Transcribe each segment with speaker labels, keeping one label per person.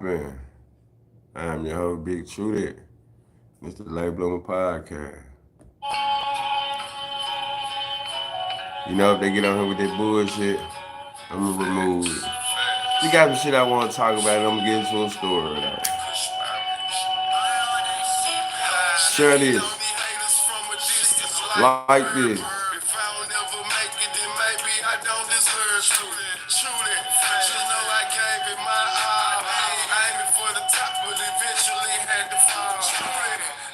Speaker 1: Man, I'm your host, BigTruDat. It's the Late Bloomer Podcast. You know, if they get on here with that bullshit, I'm gonna remove it. You got some shit I want to talk about, and I'm gonna get into a story though. Share this. Like this. If I don't ever make it, then maybe I don't deserve truly. Just know I gave it my all. Aiming for the top, but eventually had to fall.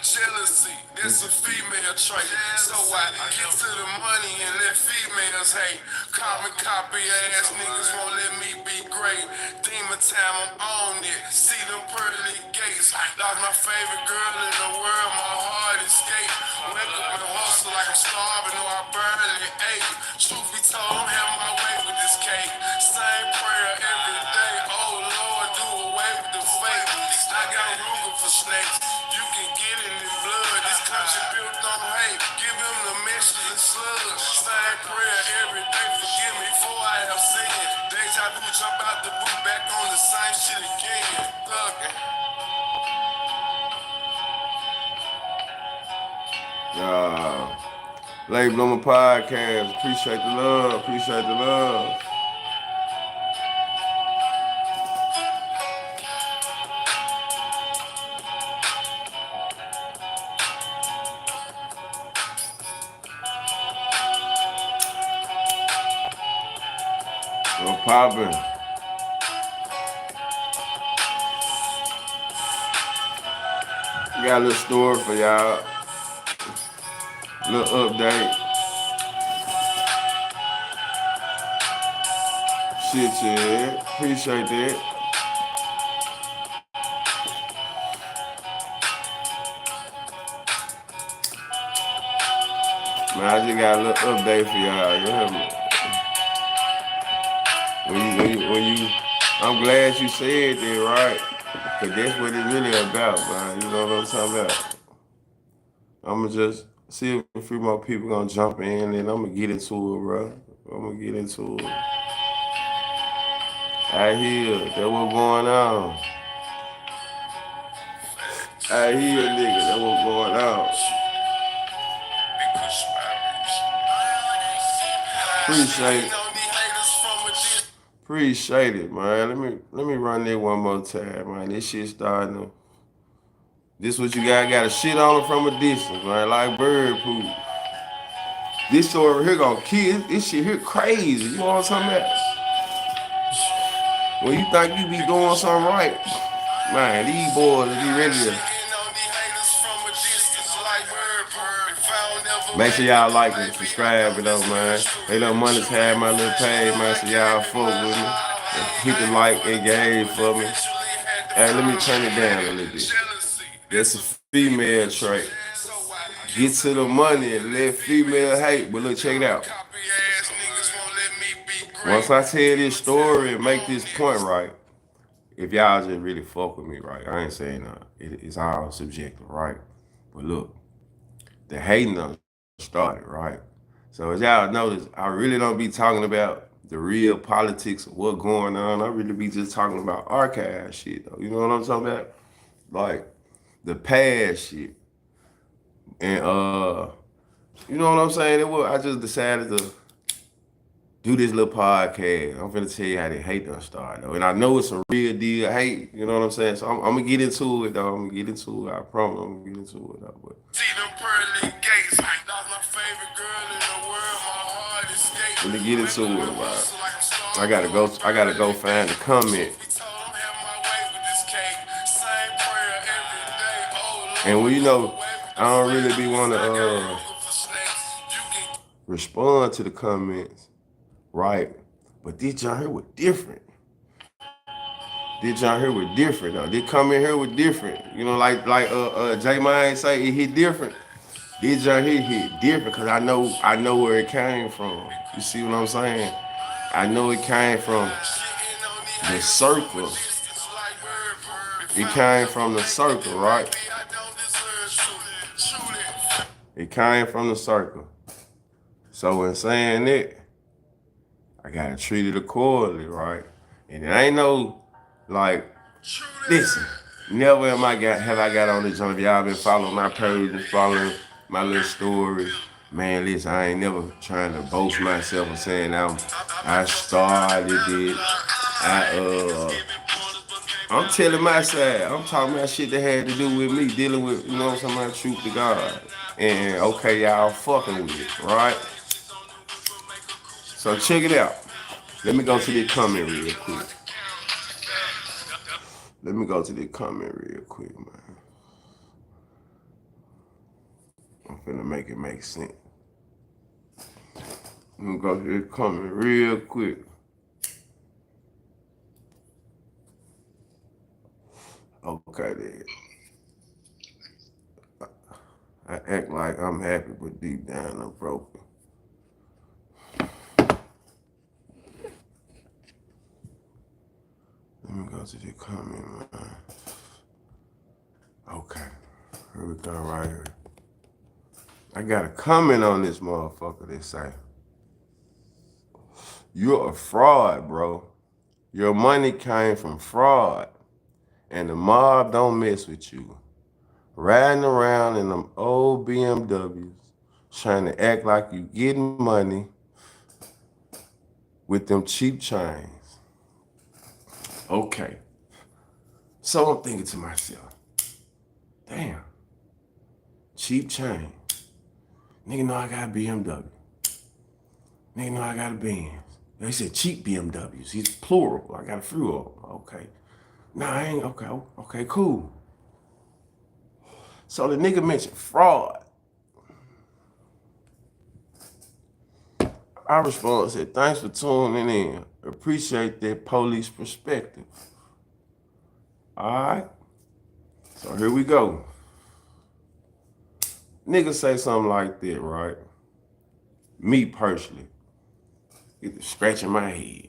Speaker 1: Jealousy, that's a female trait. So I get to the money and let females hate. Carbon copy ass niggas won't let me be great. Demon time, I'm on it. See them pearly gates. Lost my favorite girl in the world, my heart escaped. Wake up and hustle like I'm starving or I barely ate. Truth be told, I'm having my way with this cake. Same prayer every day. Oh Lord, do away with the fake. I got Ruger for snakes. You can get it in blood. This country built on hate. Give them the message and slugs. Same prayer every day. Forgive me for I have sinned. Deja vu, jump out the boot, back on the same shit again. Thuggin'. Late Bloomer Podcast. Appreciate the love. Appreciate the love. What's poppin'? Got a little story for y'all. Little update. Shit, yeah. Appreciate that. Man, I just got a little update for y'all. You hear me? I'm glad you said that, right? Cause that's what it's really about, man. You know what I'm talking about? I'ma just see if a few more people gonna jump in, and I'ma get into it, bro. I'ma get into it. I hear that what going on. I hear nigga that what going on. Appreciate it. Appreciate it, man. Let me run that one more time, man. This shit starting to. This what you got a shit on it from a distance, man. Like bird poop. This story here gonna kill. This shit here crazy. You know what I'm talking about? When you think you be doing something right, man, these boys be ready to. Make sure y'all like and subscribe, though, man. They don't monetize my little page, man, so y'all fuck with me. Hit the like, engage for me. Hey, let me turn it down a little bit. That's a female trait. Get to the money and let female hate. But look, check it out. Once I tell this story and make this point right, if y'all just really fuck with me, right, I ain't saying it's all subjective, right? But look, the hating done started, right? So as y'all notice, I really don't be talking about the real politics of what's going on. I really be just talking about archive shit, though. You know what I'm talking about? Like the past shit. And you know what I'm saying? I just decided to do this little podcast. I'm finna tell you how the hate done started, though. And I know it's a real deal hate, you know what I'm saying? So I'm gonna get into it, though. I'm gonna get into it. I promise I'm gonna get into it, though. But see them pearly gates. That's my favorite girl in the world. My heart escaped. Let me get into it, right? I gotta go find the comment. And well, you know, I don't really be wanna respond to the comments, right? But this John here was different. This John here was different though. This comment here was different. You know, like J Mine say it hit different. This John here hit different because I know where it came from. You see what I'm saying? I know it came from the circle. It came from the circle, right? It came from the circle. So in saying that, I gotta treat it accordingly, right? And it ain't no like Listen, never have I got on this joint. Y'all been following my page and following my little story. Man, listen, I ain't never trying to boast myself or saying I started it. I'm telling my side. I'm talking about shit that had to do with me dealing with, you know what I'm saying, my truth to God. And okay, y'all fucking with it, right? So check it out. Let me go to the comment real quick. Let me go to the comment real quick, man. I'm finna make it make sense. Let me go to the comment real quick. Okay, then. I act like I'm happy, but deep down I'm broken. Let me go to the comment, man. Okay, here we go right here. I got a comment on this motherfucker that say, "You're a fraud, bro. Your money came from fraud, and the mob don't mess with you. Riding around in them old BMWs, trying to act like you getting money with them cheap chains." Okay, so I'm thinking to myself, damn, cheap chain. Nigga know I got a BMW. Nigga know I got a Benz. They said cheap BMWs. He's plural. I got a few of them. Okay. Nah, I ain't. Okay. Okay, cool. So the nigga mentioned fraud. I responded and said, "Thanks for tuning in. Appreciate that police perspective." All right. So here we go. Nigga say something like that, right? Me personally, get to scratching my head.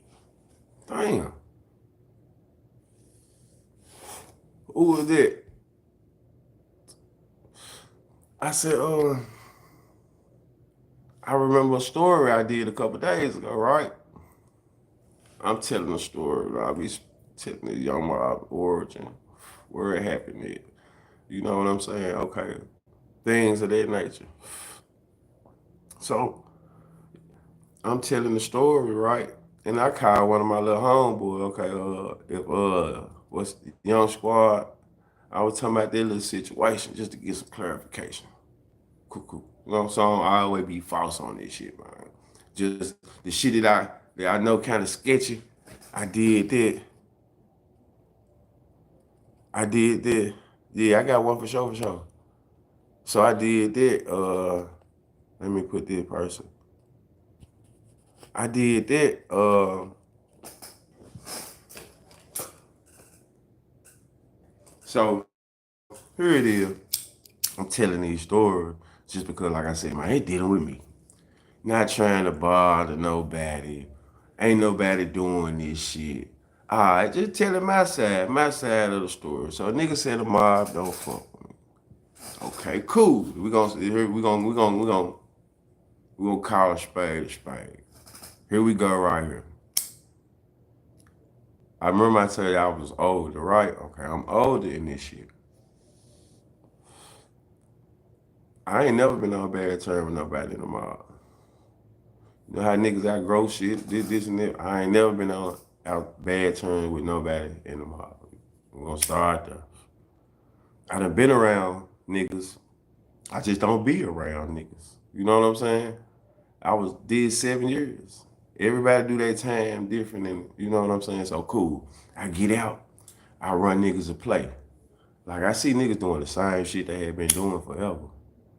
Speaker 1: Damn. Who was that? I said, I remember a story I did a couple days ago, right? I'm telling a story. I'll be telling the young mob origin, where it happened at. You know what I'm saying? Okay. Things of that nature. So I'm telling the story, right? And I called one of my little homeboy, okay, what's the young squad? I was talking about that little situation just to get some clarification. Cool. You know what I'm saying? I always be false on this shit, man. Just the shit that I know kind of sketchy. I did that. I did that. Yeah, I got one for sure. So I did that. Let me put this person. I did that. So here it is. I'm telling these stories just because, like I said, man, they dealing with me. Not trying to bother nobody. Ain't nobody doing this shit. All right, just telling my side of the story. So a nigga said the mob don't fuck with me. Okay, cool. We gonna call a spade a spade. Here we go right here. I remember I told you I was older, right? Okay, I'm older in this shit. I ain't never been on a bad term with nobody in the mob. You know how niggas outgrow shit, this and that. I ain't never been on out bad terms with nobody in the mob. We're gonna start there. I done been around niggas. I just don't be around niggas. You know what I'm saying? Did 7 years. Everybody do their time different, and you know what I'm saying? So cool. I get out. I run niggas a play. Like I see niggas doing the same shit they had been doing forever.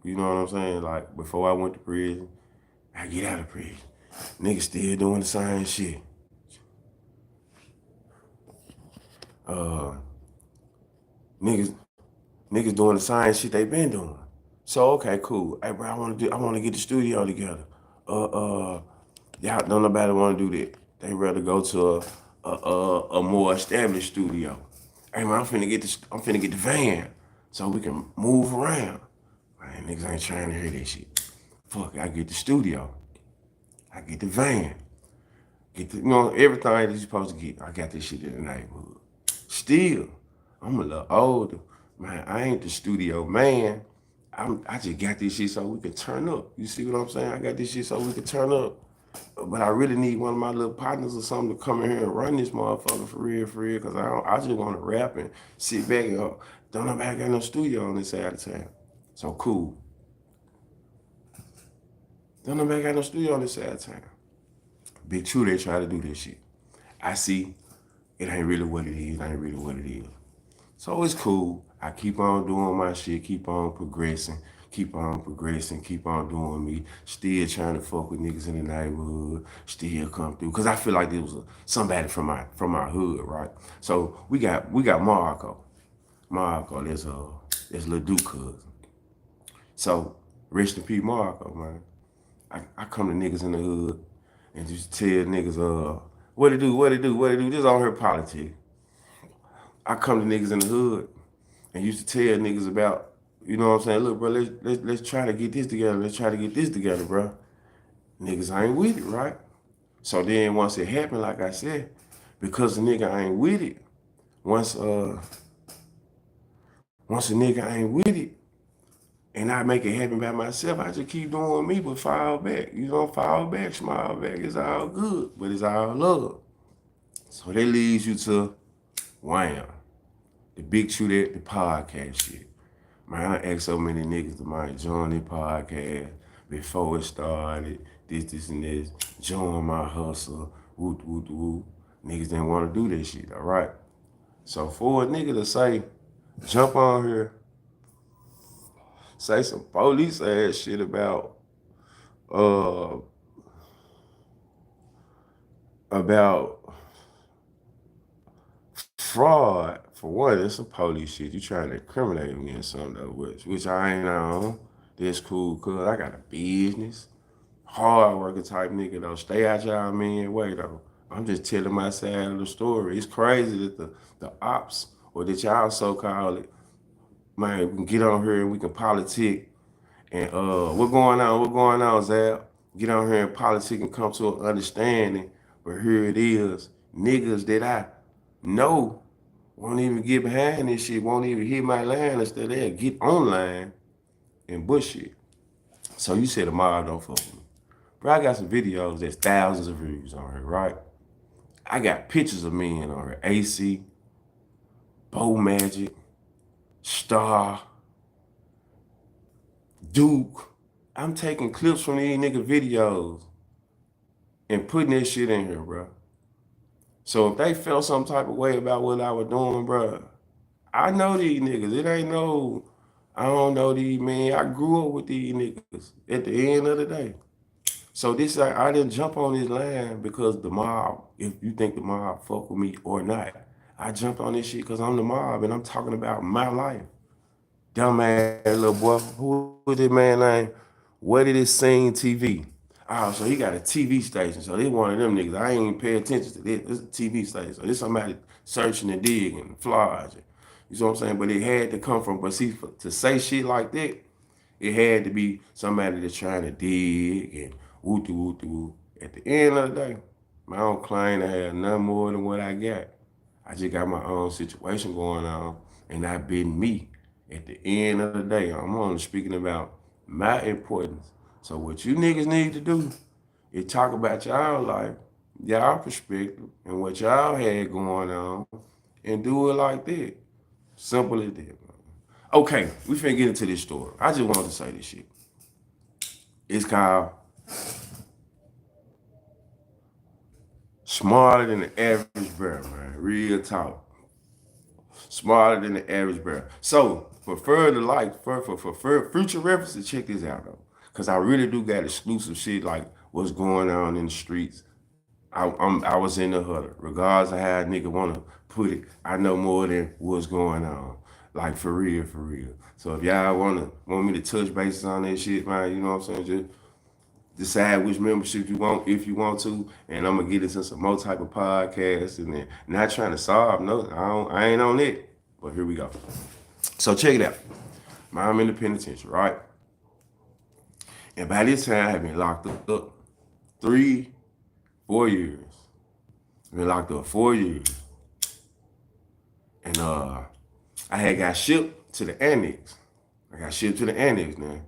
Speaker 1: You know what I'm saying? Like before I went to prison, I get out of prison. Niggas still doing the same shit. Uh, niggas, niggas doing the same shit they been doing. So okay, cool. Hey, bro, I want to get the studio together. Y'all don't nobody want to do that. They rather go to a more established studio. Hey man, I'm finna get the van so we can move around. Man, niggas ain't trying to hear that shit. Fuck, I get the studio. I get the van. Get the, everything that you supposed to get. I got this shit in the neighborhood.
Speaker 2: Still, I'm a little older. Man, I ain't the studio man. I just got this shit so we can turn up. You see what I'm saying? I got this shit so we can turn up. But I really need one of my little partners or something to come in here and run this motherfucker for real, cause I just want to rap and sit back and don't nobody got no studio on this side of town. So cool. Don't nobody got no studio on this side of town. BigTruDat try to do this shit. I see it ain't really what it is. Ain't really what it is. So it's cool. I keep on doing my shit, keep on progressing, keep on progressing, keep on doing me. Still trying to fuck with niggas in the neighborhood. Still come through, cause I feel like there was somebody from my hood, right? So we got Marco. Marco, that's Lil Duke cousin. So rest in peace, Marco, man. I come to niggas in the hood and just tell niggas, what it do, what it do, what it do. This on her politics. I come to niggas in the hood and used to tell niggas about, you know what I'm saying? Look, bro, let's try to get this together. Let's try to get this together, bro. Niggas ain't with it, right? So then once it happened, like I said, because the nigga ain't with it, once once a nigga ain't with it, and I make it happen by myself, I just keep doing me, but fall back. You know, fall back, smile back. It's all good, but it's all love. So that leads you to Wham, the BigTruDat, the podcast shit. Man, I asked so many niggas to might join the podcast before it started. This, and this. Join my hustle. Woot, woot, woot. Niggas didn't want to do this shit, all right? So for a nigga to say, jump on here, say some police ass shit uh, about fraud, for one, it's some police shit. You trying to incriminate me in something, though, which I ain't on. That's cool, cuz I got a business. Hard working type nigga though. Stay out y'all man way though. I'm just telling my side of the story. It's crazy that the ops or that y'all so call it, man, we can get on here and we can politic and what going on? What going on, Zab? Get on here and politic and come to an understanding. But here it is, niggas that I know won't even get behind this shit, won't even hit my line instead they'll get online and bullshit. So you said the mob don't fuck with me. Bro, I got some videos that's thousands of views on here, right? I got pictures of men on here. AC, Bo Magic, Star, Duke. I'm taking clips from these nigga videos and putting that shit in here, bro. So if they felt some type of way about what I was doing, bro, I know these niggas. It ain't no, I don't know these men. I grew up with these niggas at the end of the day. So this, I didn't jump on this line because the mob, if you think the mob fuck with me or not, I jumped on this shit because I'm the mob and I'm talking about my life. Dumbass little boy, who is this man name? What did it sing TV? Oh, so he got a TV station. So they one of them niggas. I ain't even pay attention to this. This is a TV station. So this somebody searching and digging, flogging. You know what I'm saying? But it had to come from, but see, to say shit like that, it had to be somebody that's trying to dig and woo woo woo. At the end of the day, I don't claim to have none more than what I got. I just got my own situation going on, and I've been me. At the end of the day, I'm only speaking about my importance. So what you niggas need to do is talk about y'all life, y'all perspective, and what y'all had going on, and do it like that. Simple as that. Okay, we finna get into this story. I just wanted to say this shit. It's called Smarter Than the Average Bear, man. Real talk. Smarter than the average bear. So, for further like, for future references, check this out though. Cause I really do got exclusive shit like what's going on in the streets. I was in the huddle. Regardless of how a nigga wanna put it, I know more than what's going on. Like for real, for real. So if y'all want me to touch bases on that shit, man, you know what I'm saying? Just decide which membership you want if you want to, and I'm gonna get into some more type of podcasts and then not trying to solve no, I ain't on it. But here we go. So check it out. I'm in the penitentiary, right? And by this time I have been locked up 3, 4 years. Been locked up 4 years. And I had got shipped to the annex. I got shipped to the annex now.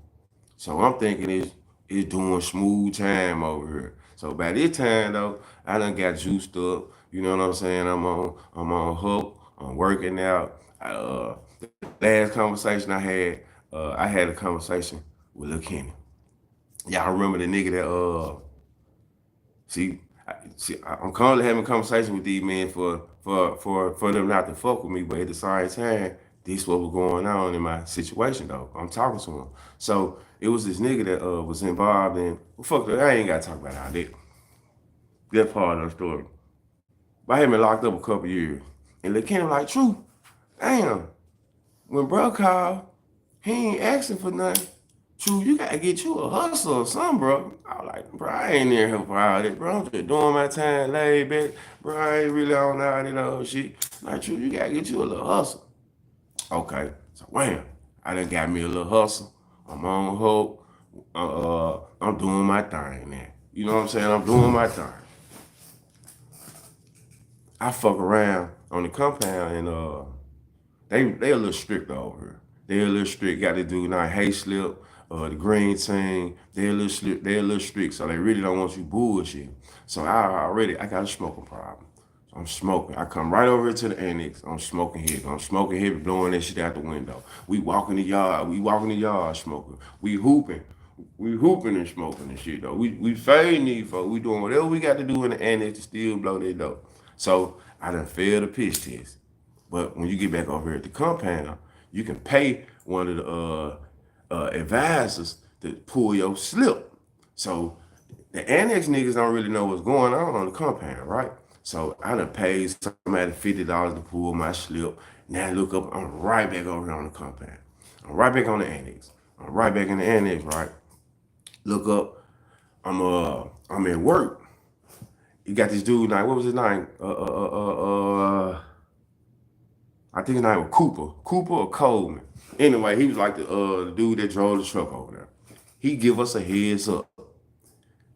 Speaker 2: So I'm thinking it's doing smooth time over here. So by this time though, I done got juiced up. You know what I'm saying? I'm on hook. I'm working out. The last conversation I had a conversation with Lil Kenny. Y'all remember the nigga that see, I'm currently having a conversation with these men for them not to fuck with me, but at the same time, this what was going on in my situation though. I'm talking to him. So it was this nigga that was involved in well, fuck that. I ain't gotta talk about all that. That part of the story. But I had been locked up a couple years. And the kid like, true, damn, when bro called, he ain't asking for nothing. True, you gotta get you a hustle or something, bro. I was like, bro, I ain't in here for all that, bro. I'm just doing my time, laid back. Bro, I ain't really on all that other shit. Like, true, you gotta get you a little hustle. Okay, so wham, I done got me a little hustle. I'm on hope. I'm doing my thing now. You know what I'm saying? I'm doing my thing. I fuck around on the compound and they a little strict over here. They a little strict. Got to do now hay slip, the green thing. They a little strict. They a little strict. So they really don't want you bullshit. So I got a smoking problem. So I'm smoking. I come right over to the annex. I'm smoking heavy. I'm smoking heavy, blowing that shit out the window. We walk in the yard. We walk in the yard smoking. We hooping. We hooping and smoking and shit though. We fading these folks. We doing whatever we got to do in the annex to still blow that dope. So I done failed the pitch test. But when you get back over here at the compound, you can pay one of the advisors to pull your slip. So the annex niggas don't really know what's going on the compound, right? So I done paid somebody $50 to pull my slip. Now I look up, I'm right back over here on the compound. I'm right back on the annex. I'm right back in the annex, right? Look up, I'm at work. You got this dude now, what was his name? I think his name was Cooper or Coleman. Anyway, he was like the dude that drove the truck over there. He give us a heads up.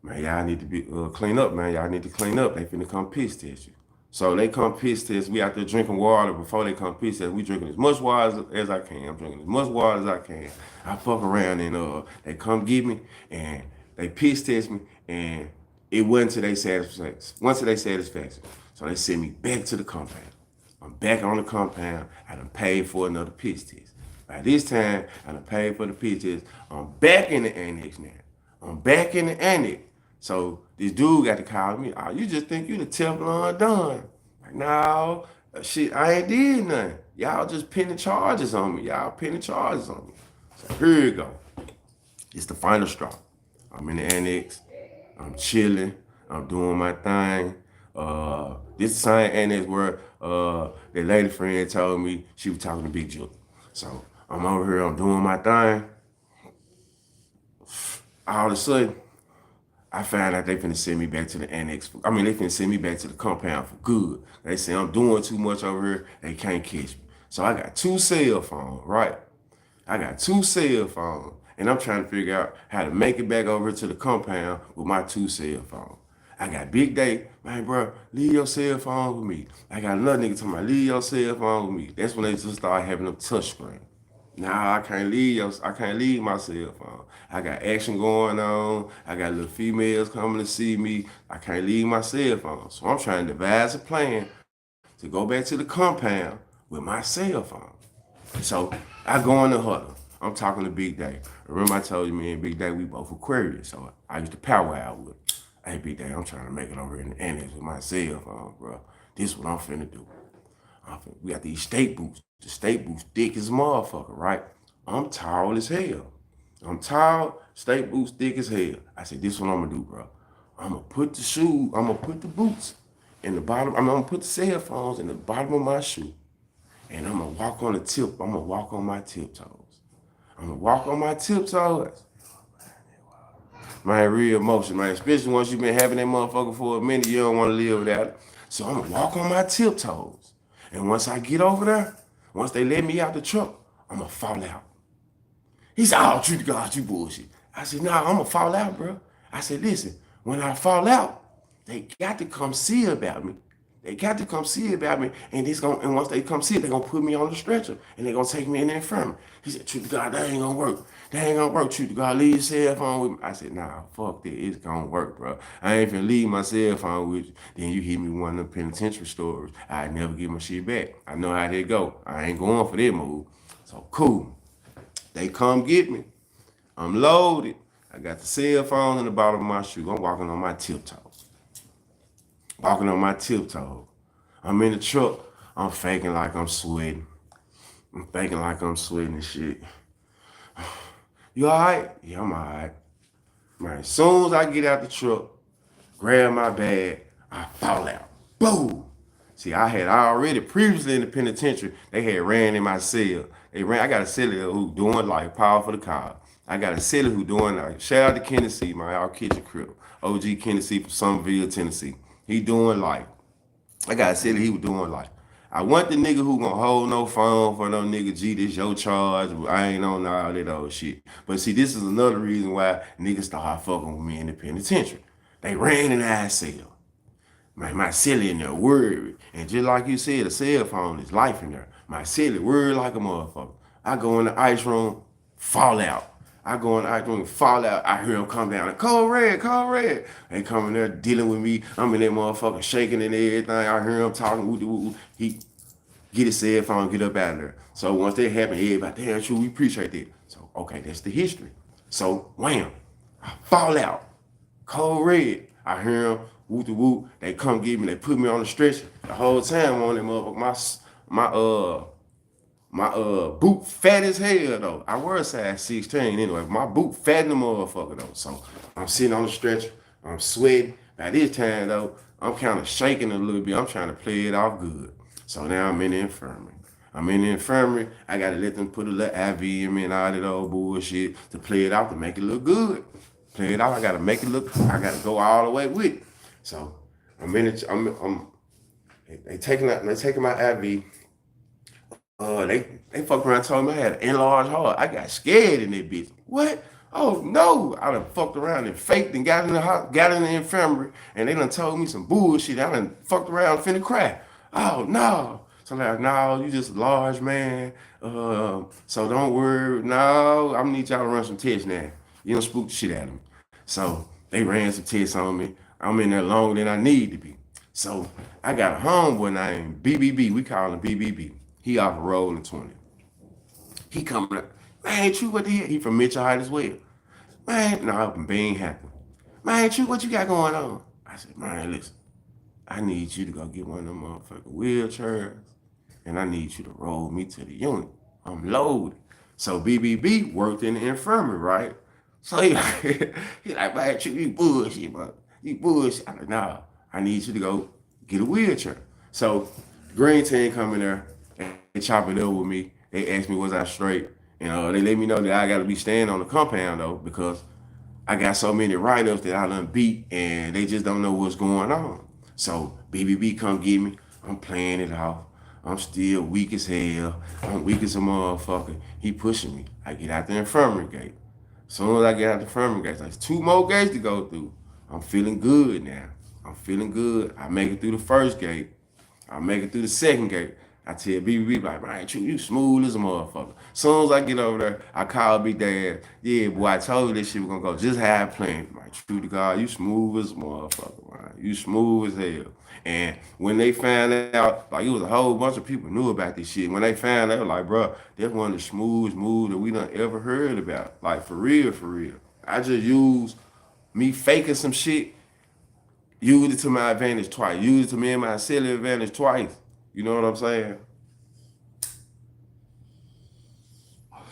Speaker 2: Man, y'all need to be clean up, man. Y'all need to clean up. They finna come piss test you. So they come piss test. We out there drinking water before they come piss test. We drinking as much water as I can. I'm drinking as much water as I can. I fuck around and they come get me and they piss test me and it wasn't to their satisfaction. Once to their satisfaction. So they send me back to the compound. I'm back on the compound. I done paid for another piss test. By this time, I done paid for the piss test. I'm back in the annex now. I'm back in the annex. So this dude got to call me. Oh, you just think you the Teflon done. Like, no, shit, I ain't did nothing. Y'all just pinning charges on me. Y'all pinning charges on me. So here you go. It's the final straw. I'm in the annex. I'm chilling. I'm doing my thing. This same annex where the lady friend told me she was talking to Big Juke. So I'm over here, I'm doing my thing. All of a sudden, I found out they finna send me back to the annex. They finna send me back to the compound for good. They say I'm doing too much over here. They can't catch me. So I got 2 cell phones, right? I got 2 cell phones. And I'm trying to figure out how to make it back over to the compound with my 2 cell phones. I got Big Day, man, bro, leave your cell phone with me. I got another nigga talking about leave your cell phone with me. That's when they just started having a touch screen. Nah, I can't leave my cell phone. I got action going on. I got little females coming to see me. I can't leave my cell phone. So I'm trying to devise a plan to go back to the compound with my cell phone. So I go in the huddle. I'm talking to Big Day. Remember I told you me and Big Day, we both Aquarius. So I used to power out with him. Hey, Big Day, I'm trying to make it over in the annex with my cell phone, bro. This is what I'm finna do. We got these state boots. The state boots thick as a motherfucker, right? I'm tall as hell. I'm tall, state boots thick as hell. I said, this is what I'm gonna do, bro. I'm gonna put the boots in the bottom. I'm gonna put the cell phones in the bottom of my shoe. And I'm gonna walk on the tip. I'm gonna walk on my tiptoes. I'm gonna walk on my tiptoes. Man, real emotion, man. Especially once you've been having that motherfucker for a minute, you don't want to live without it. So I'm gonna walk on my tiptoes. And once I get over there, once they let me out the truck, I'm gonna fall out. He said, oh, true to God, you bullshit. I said, nah, I'm gonna fall out, bro. I said, listen, when I fall out, they got to come see about me. They got to come see about me, and once they come see it, they're gonna put me on the stretcher and they're gonna take me in the infirmary. He said, truth to God, that ain't gonna work. That ain't gonna work. Truth to God, leave your cell phone with me. I said, nah, fuck that. It's gonna work, bro. I ain't finna leave my cell phone with you. Then you hit me one of the penitentiary stories. I never get my shit back. I know how they go. I ain't going for that move. So cool. They come get me. I'm loaded. I got the cell phone in the bottom of my shoe. I'm walking on my tiptoes. Walking on my tiptoes. I'm in the truck. I'm faking like I'm sweating. I'm faking like I'm sweating and shit. You alright? Yeah, I'm alright. Man, as soon as I get out the truck, grab my bag, I fall out. Boom! See, I had already previously in the penitentiary, they had ran in my cell. I got a cellie who doing like power for the car. I got a cellie who doing like, shout out to Tennessee, my our kitchen crib. OG Tennessee from Somerville, Tennessee. He doing like, I got a cellie he was doing like, I want the nigga who gonna hold no phone for no nigga G, this your charge. I ain't on all that old shit. But see, this is another reason why niggas start fucking with me in the penitentiary. They ran in our cell. My celly in there worried. And just like you said, a cell phone is life in there. My celly worried like a motherfucker. I go in the ice room, fall out. I go in the ice room, fall out. I hear him come down. Code red, code red. They come in there dealing with me. I'm in that motherfucker shaking and everything. I hear him talking. He get his cell phone, get up out of there. So once that happened, everybody, damn, true, we appreciate that. So, okay, that's the history. So, wham, I fall out. Cold red. I hear them, whoop the whoop. They come get me. They put me on the stretcher. The whole time I'm on that motherfucker. My boot fat as hell though. I wear a size 16 anyway. My boot fat in the motherfucker though. So I'm sitting on the stretcher. I'm sweating. By this time though, I'm kind of shaking a little bit. I'm trying to play it off good. So now I'm in the infirmary. I gotta let them put a little IV in me and all that old bullshit to play it out to make it look good. Play it out. I gotta make it look. I gotta go all the way with it. So I'm in it. They taking my IV. They fucked around and told me I had an enlarged heart. I got scared in that bitch. What? Oh no! I done fucked around and faked and got in the infirmary, and they done told me some bullshit. I done fucked around finna cry. Oh no! So they're like, no, you just a large man. So don't worry. No, I'm gonna need y'all to run some tests now. You don't spook the shit out of me. So they ran some tests on me. I'm in there longer than I need to be. So I got a homeboy named BBB. We call him BBB. He off a roll in 20. He coming up. Man, True, what the hell? He from Mitchell Heights as well. Man, no, I'm from Bean Happy. Man, True, what you got going on? I said, man, listen, I need you to go get one of them motherfucking wheelchairs, and I need you to roll me to the unit. I'm loaded. So BBB worked in the infirmary, right? So he like, man, you bullshit, bro. You bullshit. I'm like, nah, I need you to go get a wheelchair. So Green Team come in there, and they chop it up with me. They ask me, was I straight? And they let me know that I got to be staying on the compound, though, because I got so many write-ups that I done beat, and they just don't know what's going on. So BBB come get me. I'm playing it off. I'm still weak as hell. I'm weak as a motherfucker. He pushing me. I get out the infirmary gate. As soon as I get out the infirmary gate, there's 2 more gates to go through. I'm feeling good now. I'm feeling good. I make it through the first gate. I make it through the second gate. I tell BBB, like, man, you smooth as a motherfucker. As soon as I get over there, I call Big Dad. Yeah, boy, I told you this shit was gonna go just how I planned. Like, true to God, you smooth as a motherfucker, man. You smooth as hell. And when they found out, like, it was a whole bunch of people knew about this shit. When they found out, like, bro, that's one of the smoothest moves that we done ever heard about. Like, for real, for real. I just used me faking some shit, used it to my advantage twice. Used it to me and my silly advantage twice. You know what I'm saying?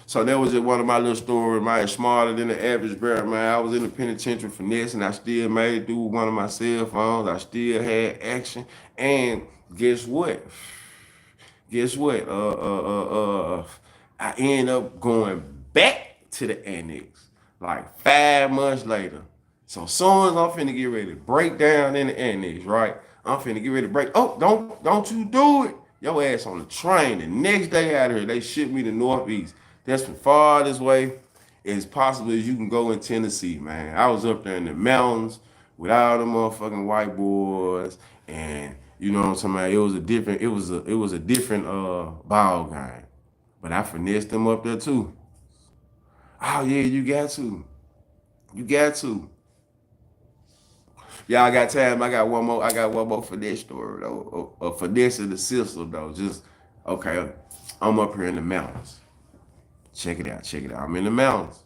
Speaker 2: So that was just one of my little stories, man. Smarter than the average bear, man. I was in the penitentiary finesse, and I still made it through one of my cell phones. I still had action. And guess what? Guess what? I ended up going back to the annex like 5 months later. So soon as I'm finna get ready to break down in the annex, right? I'm finna get ready to break. Oh, don't you do it. Your ass on the train. The next day out of here, they shipped me to Northeast. That's the farthest way as possible as you can go in Tennessee, man. I was up there in the mountains with all the motherfucking white boys, and You know what I'm talking about? It was a different ball game. But I finessed them up there too. Oh yeah, you got to. You got to. Yeah, I got time. I got one more finesse story though. A finesse in the system though. Just okay. I'm up here in the mountains. Check it out. Check it out. I'm in the mountains.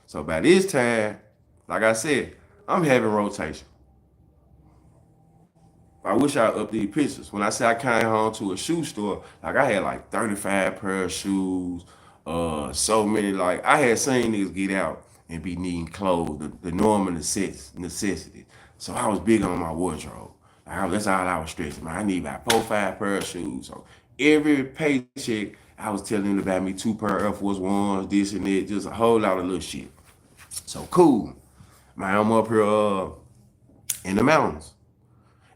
Speaker 2: So by this time, like I said, I'm having rotation. I wish I updated these pictures. When I say I came home to a shoe store, like I had like 35 pair of shoes, so many, like I had seen niggas get out and be needing clothes, the normal necessity. So I was big on my wardrobe. That's all I was stressing. Man, I need about 4, 5 pair of shoes. So every paycheck, I was telling them about me 2 pair of Air Force Ones, this and that, just a whole lot of little shit. So cool. Man, I'm up here in the mountains.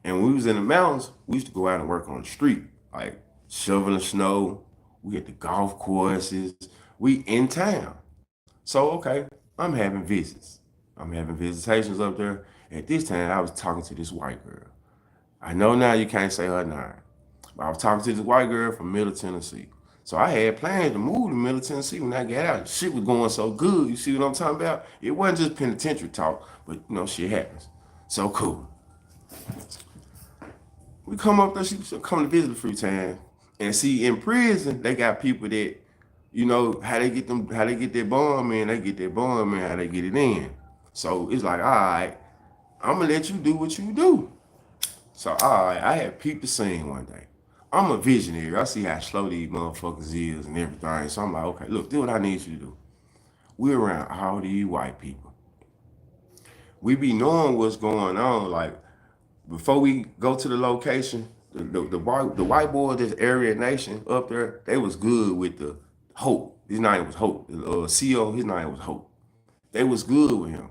Speaker 2: And when we was in the mountains, we used to go out and work on the street, like shoveling snow. We at the golf courses. We in town. So okay, I'm having visits. I'm having visitations up there. At this time, I was talking to this white girl. I know now you can't say her name, but I was talking to this white girl from Middle Tennessee. So I had plans to move to Middle Tennessee when I got out. Shit was going so good. You see what I'm talking about? It wasn't just penitentiary talk, but shit happens. So cool. We come up there, she come to visit a few times. And see, in prison, they got people that, how they get their bond man, they get their bond man, how they get it in. So it's like, all right, I'm gonna let you do what you do. So all right, I had peeped the scene one day. I'm a visionary. I see how slow these motherfuckers is and everything. So I'm like, okay, look, do what I need you to do. We're around all these white people. We be knowing what's going on. Like before we go to the location, the white boy, this area nation up there, they was good with the Hope. His name was Hope. The CO, his name was Hope. They was good with him.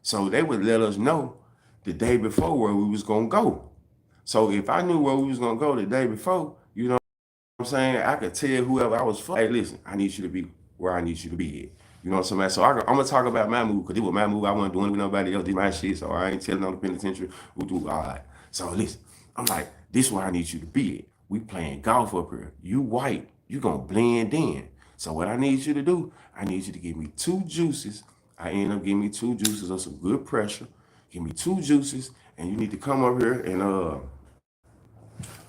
Speaker 2: So they would let us know the day before where we was gonna go. So if I knew where we was gonna go the day before, I'm saying? I could tell whoever I was fucking, hey, listen, I need you to be where I need you to be at. You know what I'm saying? So I'm gonna talk about my move because it was my move. I wasn't doing it with nobody else. Did my shit, so I ain't telling on the penitentiary. We do all right. So listen, I'm like, this is where I need you to be at. We playing golf up here. You white, you gonna blend in. So what I need you to do, I need you to give me 2 juices. I end up giving me 2 juices of some good pressure. Give me 2 juices, and you need to come over here and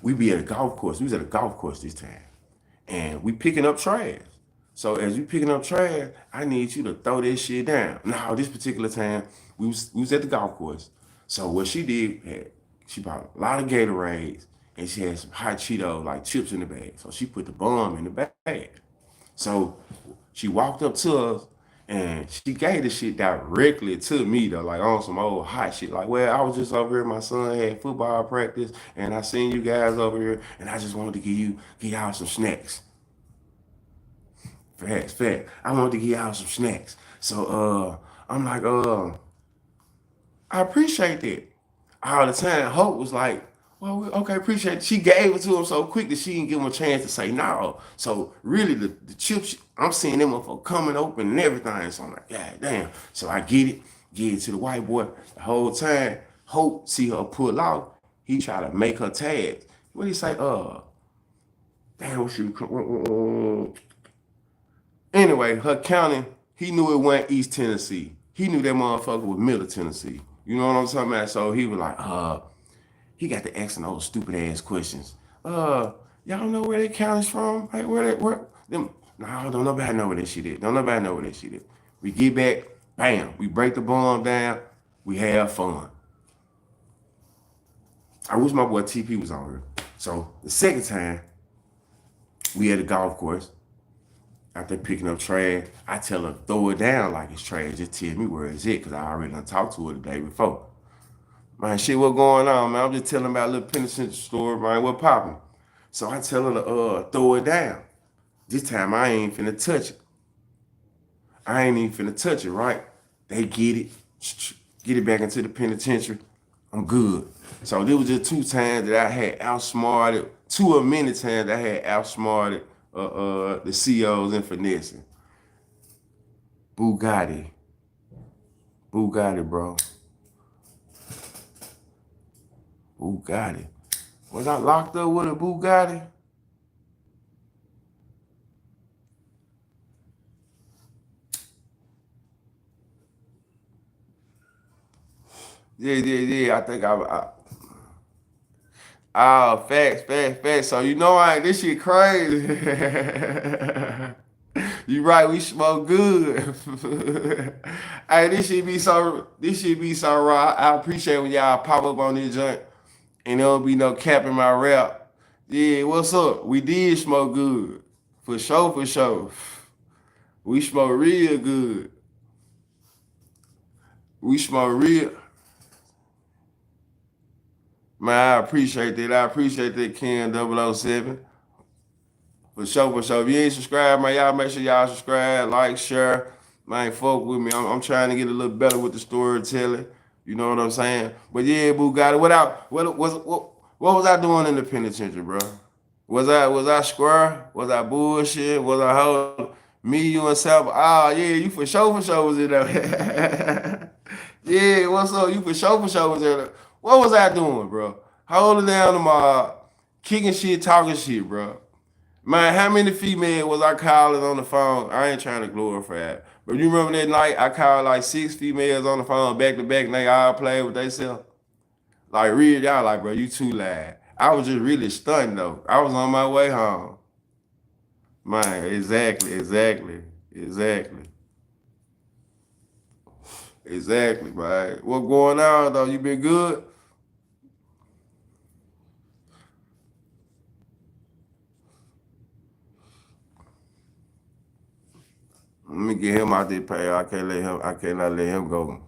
Speaker 2: we be at a golf course. We was at a golf course this time. And we picking up trash. So as you picking up trash, I need you to throw this shit down. Now, this particular time, we was at the golf course. So what she did, she bought a lot of Gatorades and she had some hot Cheetos, like chips in the bag. So she put the bomb in the bag. So she walked up to us and she gave the shit directly to me though, like on some old hot shit. Like, well, I was just over here, my son had football practice, and I seen you guys over here, and I just wanted to give y'all some snacks. Facts, fact. I wanted to give y'all some snacks. So I'm like, I appreciate that. All the time, Hope was like, well, okay, appreciate it. She gave it to him so quick that she didn't give him a chance to say no. So really, the chips, I'm seeing them motherfuckers coming open and everything. So I'm like, God damn. So I get it, give it to the white boy. The whole time, Hope see her pull off. He try to make her tag. What he say? Damn, what she? Anyway, her county, he knew it wasn't East Tennessee. He knew that motherfucker was Middle Tennessee. You know what I'm talking about? So he was like, he got to asking those stupid ass questions. Y'all know where that county's from? Like where them? No, don't nobody know where that shit is. Don't nobody know where that shit is. We get back, bam, we break the bomb down, we have fun. I wish my boy TP was on here. So the second time, we at the golf course. After picking up trash, I tell her throw it down like it's trash. Just tell me where it's at, because I already done talked to her the day before. Man, shit, what going on, man? I'm just telling about a little penitentiary story, man. What popping? So I tell her to throw it down. This time I ain't finna touch it. I ain't even finna touch it, right? They get it back into the penitentiary. I'm good. So there was just 2 times that I had outsmarted, 2 of many times I had outsmarted the COs in finessing. Bugatti. Bugatti, bro. Bugatti. Was I locked up with a Bugatti? Yeah. I think facts. So you know this shit crazy. You right, we smoke good. Hey, this shit be so raw. I appreciate when y'all pop up on this joint and there don't be no cap in my rap. Yeah, what's up? We did smoke good. For sure. We smoke real good. We smoke real. Man, I appreciate that, Ken 007. For sure. If you ain't subscribed, man, y'all make sure y'all subscribe, like, share. Man, fuck with me. I'm trying to get a little better with the storytelling. You know what I'm saying? But yeah, Bugatti. What was I doing in the penitentiary, bro? Was I square? Was I bullshit? Was I hold me, you, and Sal? Ah, yeah, you for sure was in there. Yeah, what's up? You for sure was in there. What was I doing, bro? Holding down the mob, kicking shit, talking shit, bro. Man, how many females was I calling on the phone? I ain't trying to glorify it. But you remember that night I called like 6 females on the phone back to back and they all played with themselves? Like real, y'all like, bro, you too loud. I was just really stunned though. I was on my way home. Man, exactly. Exactly, man. What going on though? You been good? Let me get him out there pay. I cannot let him go.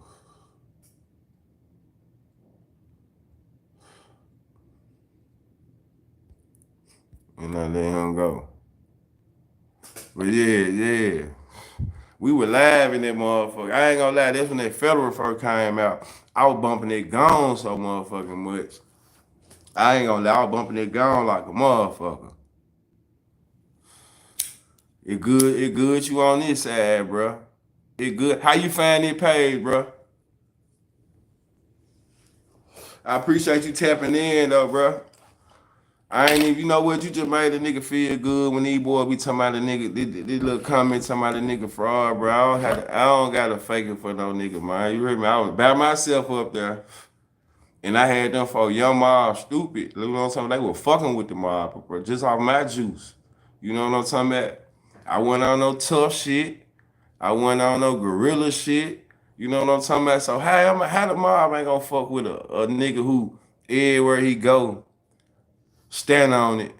Speaker 2: And not let him go. But yeah. We were live in that motherfucker. I ain't gonna lie, that's when that federal first came out. I was bumping that gone so motherfucking much. I ain't gonna lie, I was bumping that gone like a motherfucker. It good you on this side, bro. It good. How you find that page, bro? I appreciate you tapping in though, bro. I ain't even, you know what, you just made a nigga feel good when these boys be talking about a nigga, this little comment talking about a nigga fraud, bro. I don't gotta fake it for no nigga, man. You heard me? I was by myself up there. And I had them for young mob stupid. You know what I'm saying? They were fucking with the mob, bro. Just off my juice. You know what I'm talking about? I went on no tough shit. I went on no gorilla shit. You know what I'm talking about? So how the mob ain't gonna fuck with a nigga who everywhere he go, stand on it.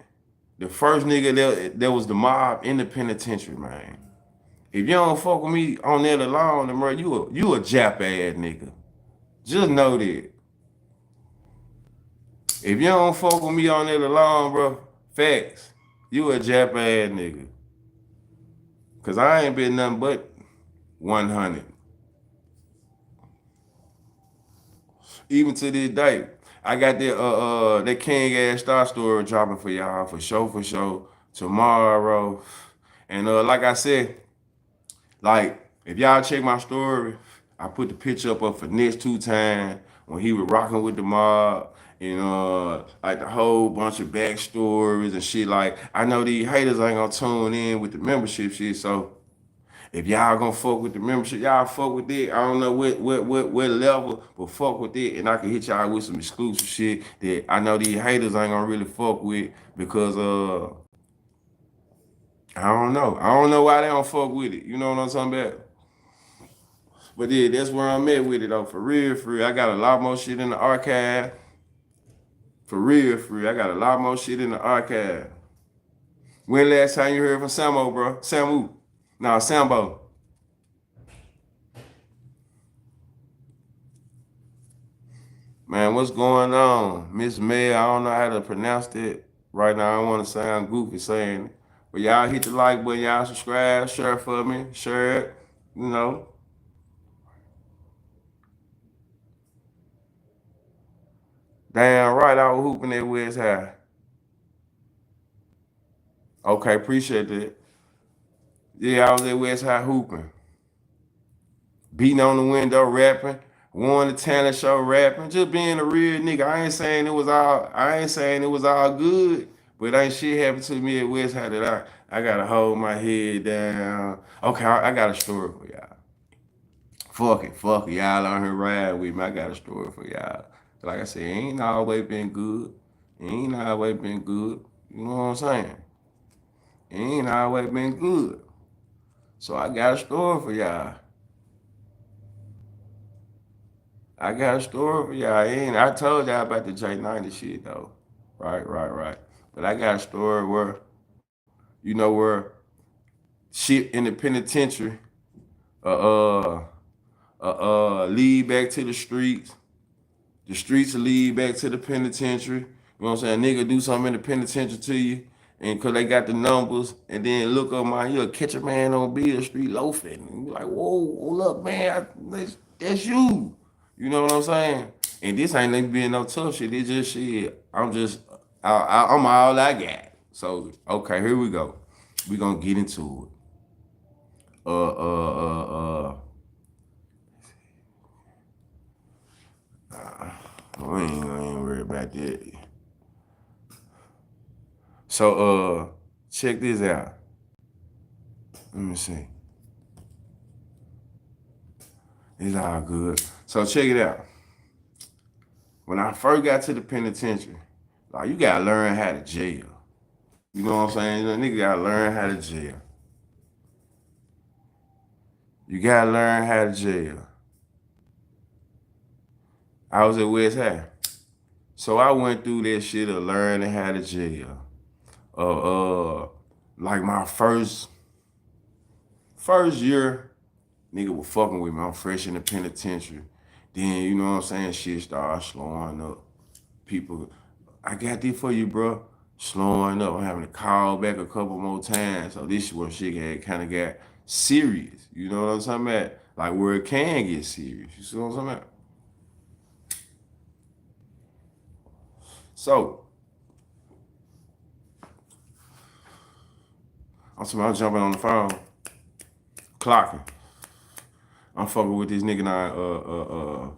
Speaker 2: The first nigga that was the mob in the penitentiary, man. If you don't fuck with me on that alone, then bro, you a Jap ass nigga. Just know that. If you don't fuck with me on that alone, bro, facts, you a Jap ass nigga. Cause I ain't been nothing but 100. Even to this day, I got that King ass Star story dropping for y'all for sure tomorrow. And like I said, like if y'all check my story, I put the picture up of Finesse 2 times when he was rocking with the mob. And like the whole bunch of backstories and shit. Like I know these haters ain't gonna tune in with the membership shit. So if y'all gonna fuck with the membership, y'all fuck with it. I don't know what level, but fuck with it, and I can hit y'all with some exclusive shit that I know these haters ain't gonna really fuck with because I don't know. I don't know why they don't fuck with it. You know what I'm talking about? But yeah, that's where I'm at with it though. For real. I got a lot more shit in the archive. For real. I got a lot more shit in the archive. When last time you heard from Samo, bro? Samu. Nah, Sambo. Man, what's going on? Miss May, I don't know how to pronounce it right now. I don't want to sound goofy saying it. But y'all hit the like button, y'all subscribe, share for me, share it, you know. Damn right, I was hooping at West High. Okay, appreciate that. Yeah, I was at West High hooping. Beating on the window, rapping. won the talent show rapping, just being a real nigga. I ain't saying it was all good, but ain't shit happened to me at West High that I gotta hold my head down. Okay, I got a story for y'all. Fuck it. Y'all on here riding with me. I got a story for y'all. Like I said, it ain't always been good. It ain't always been good. You know what I'm saying? It ain't always been good. So I got a story for y'all. I got a story for y'all. I told y'all about the J90 shit though. Right. But I got a story where, where shit in the penitentiary, uh, lead back to the streets. The streets will lead back to the penitentiary. You know what I'm saying? Nigga do something in the penitentiary to you, and cause they got the numbers, and then look up you'll catch a man on Beale Street loafing. And be like, whoa, hold up, man, that's you. You know what I'm saying? And this ain't even being no tough shit. It's just shit. I'm all I got. So okay, here we go. We gonna get into it. Uh, uh, uh, we ain't worried about that. So check this out. Let me see. It's all good. So check it out. When I first got to the penitentiary, like you gotta learn how to jail. You know what I'm saying? Nigga gotta learn how to jail. You gotta learn how to jail. I was at West High. So I went through that shit of learning how to jail. Like my first year, nigga was fucking with me. I'm fresh in the penitentiary. Then, you know what I'm saying? Shit started slowing up. People, I got this for you, bro. Slowing up. I'm having to call back a couple more times. So this is where shit had kind of got serious. You know what I'm talking about? Like where it can get serious. You see what I'm talking about? So, I'm jumping on the phone, clocking. I'm fucking with this nigga now,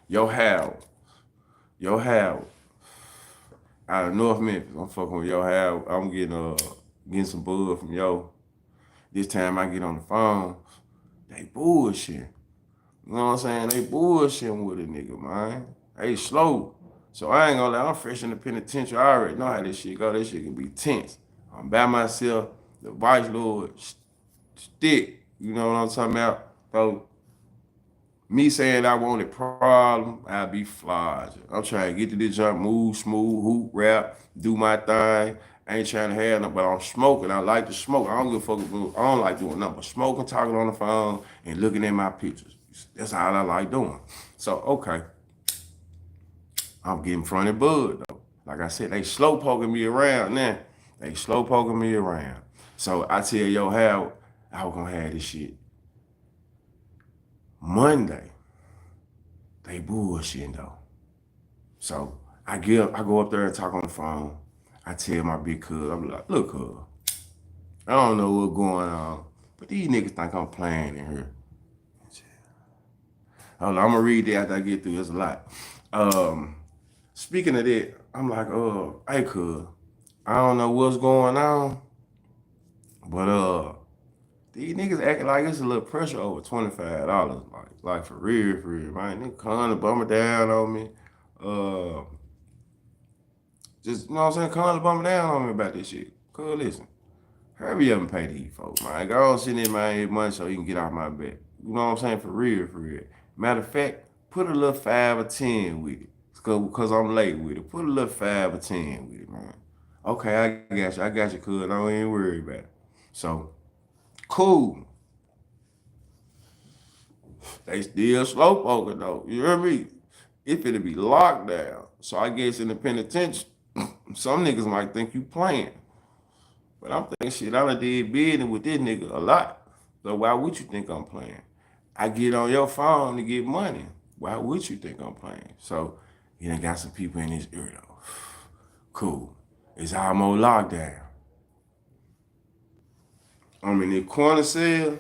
Speaker 2: Yo Howard. Yo Howard. Out of North Memphis. I'm fucking with Yo Howard. I'm getting some bud from Yo. This time I get on the phone, they bullshit. You know what I'm saying? They bullshitting with a nigga, man. They slow. So I ain't gonna lie, I'm fresh in the penitentiary. I already know how this shit go. This shit can be tense. I'm by myself. The vice lord stick. You know what I'm talking about? So me saying I want a problem, I'll be flogged. I'm trying to get to this jump, move smooth, hoop, rap, do my thing. I ain't trying to have nothing, but I'm smoking. I like to smoke. I don't give a fuck. I don't like doing nothing but smoking, talking on the phone, and looking at my pictures. That's all I like doing. So, okay. I'm getting front of bud, though. Like I said, they slow poking me around now. They slow poking me around. So I tell Yo how I was gonna have this shit. Monday, they bullshitting though. So I go up there and talk on the phone. I tell my big cuz, I'm like, look, cuz, I don't know what's going on, but these niggas think I'm playing in here. Hold on, I'm gonna read that after I get through. There's a lot. Speaking of that, I'm like, hey, cuz, I don't know what's going on, but these niggas acting like it's a little pressure over $25. Like for real, man. They come to bum it down on me. Uh, just, you know what I'm saying? Come to bum it down on me about this shit. Cuz, listen, hurry up and pay these folks, man. Go on send in my every month so you can get off my back. You know what I'm saying? For real. Matter of fact, put a little 5 or 10 with it. Cause I'm late with it. Put a little 5 or 10 with it, man. Okay, I got you, cuz. Don't even worry about it. So, cool. They still slow poking though. You hear me? It finna be locked down. So I guess in the penitentiary, some niggas might think you playing. But I'm thinking shit, I done did business with this nigga a lot. So why would you think I'm playing? I get on your phone to get money. Why would you think I'm playing? So you done got some people in this ear though. Cool. It's almost locked down. I'm in the corner cell.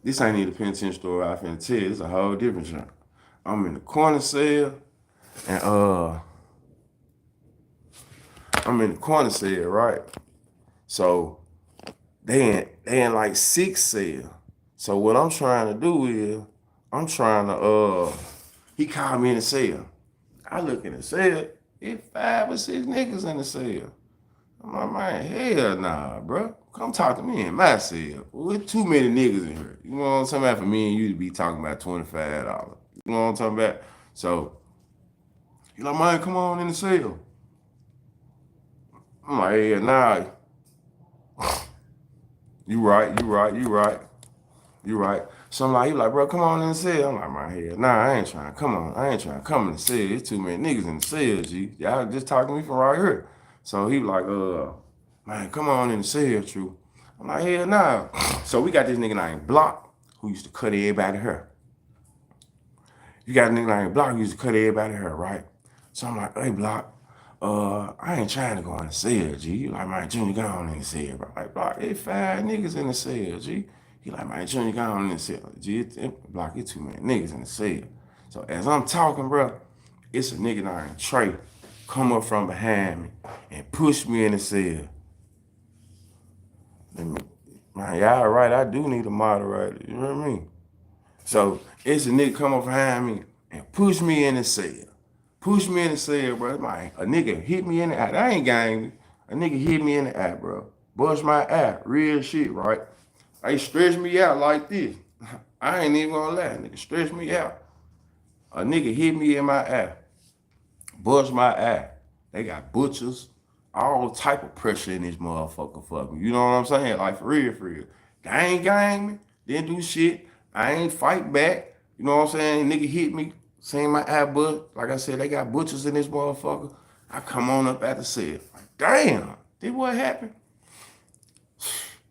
Speaker 2: This ain't even the penitentiary story I finna tell you. It's a whole different genre. I'm in the corner cell, and I'm in the corner cell, right? So they in like 6 cell. So what I'm trying to do is I'm trying to he called me in the cell. I look in the cell, it's 5 or 6 niggas in the cell. I'm like, man, hell nah, bro. Come talk to me in my cell. With too many niggas in here. You know what I'm talking about? For me and you to be talking about $25. You know what I'm talking about? So he like, man, come on in the cell. I'm like, hell nah. You right, you right, you right. You right. So I'm like, he like, bro, come on in the cell. I'm like, my hell, nah, I ain't trying to come on. I ain't trying to come in the cell. There's too many niggas in the cell, G. Y'all just talking to me from right here. So he like, man, come on in the cell, true. I'm like, hell nah. So we got this nigga named Block who used to cut everybody hair. You got a nigga named Block who used to cut everybody hair, right? So I'm like, hey, Block, I ain't trying to go in the cell, G. You like, man, Junior, go on in the cell, bro. Like, Block, there's 5 niggas in the cell, G. He like, man, Junior, go on in the cell. G, Block, it's too many niggas in the cell. So as I'm talking, bro, it's a nigga named Trey come up from behind me and push me in the cell. Man, y'all right, I do need a moderator. You know what I mean? So it's a nigga come up behind me and push me in the cell. Push me in the cell, bro. Man, a nigga hit me in the eye. I ain't gang. A nigga hit me in the eye, bro. Bust my eye. Real shit, right? They stretch me out like this. I ain't even gonna lie. Nigga stretch me out. A nigga hit me in my eye. Bust my eye. They got butchers, all type of pressure in this motherfucker for me. You know what I'm saying? Like for real, for real. They ain't gang me. Didn't do shit. I ain't fight back. You know what I'm saying? Nigga hit me. Seen my eye bust. Like I said, they got butchers in this motherfucker. I come on up at the cell. Like, damn, did what happened?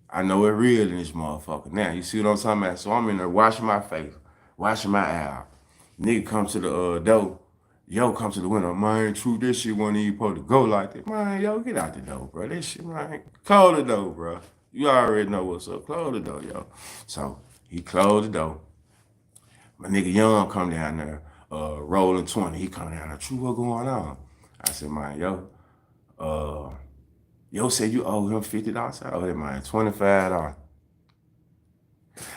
Speaker 2: I know it real in this motherfucker. Now, you see what I'm talking about? So I'm in there washing my face, washing my eye out. Nigga come to the door. Yo, come to the window. Man, true, this shit wasn't even supposed to go like that. Man, yo, get out the door, bro. This shit, man. Close the door, bro. You already know what's up. Close the door, yo. So he closed the door. My nigga Young come down there, rolling 20. He come down there. True, what going on? I said, man, yo said you owe him $50. I said, I owe that man $25.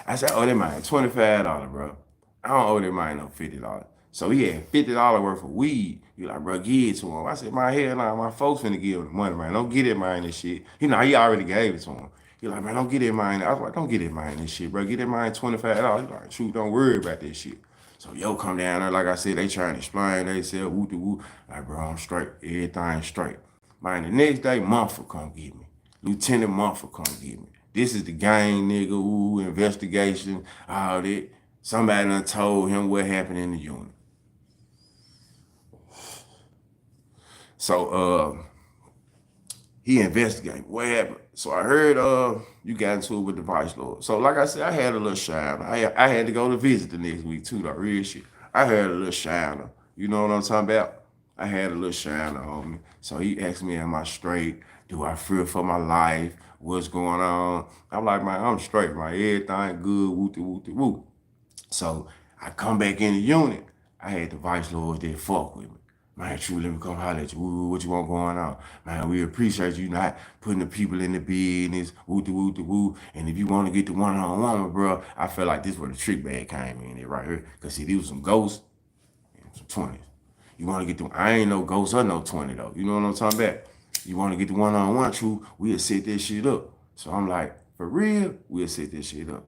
Speaker 2: I said, oh, that man $25, bro. I don't owe that man no $50. So he had $50 worth of weed. He like, bro, give it to him. I said, my hell, nah, my folks finna give him the money, man. Don't get that man this shit. He already gave it to him. He like, man, don't get that man. I was like, don't get that man this shit, bro. Get that man $25. He like, shoot, don't worry about this shit. So yo come down there, like I said, they trying to explain. They said, woo woo. Like, bro, I'm straight. Everything straight. Man, the next day, Mumford come get me. Lieutenant Mumford come get me. This is the gang nigga, investigation, all that. Somebody done told him what happened in the unit. So he investigated what happened. So I heard you got into it with the vice lord. So like I said, I had a little shine. I had to go to visit the next week too, though. Real shit. I had a little shiner. You know what I'm talking about? I had a little shiner on me. So he asked me, am I straight? Do I fear for my life? What's going on? I'm like, man, I'm straight, man. Everything good, woo. So I come back in the unit. I had the vice lords that fuck with me. Man, true, let me come holler at you. What you want going on? Man, we appreciate you not putting the people in the business, woo. And if you want to get the one-on-one, bro, I felt like this where the trick bag came in there right here. Because see, these was some ghosts and some 20s. You want to get them, I ain't no ghost or no 20 though. You know what I'm talking about? You want to get the one-on-one, true, we'll set this shit up. So I'm like, for real, we'll set this shit up.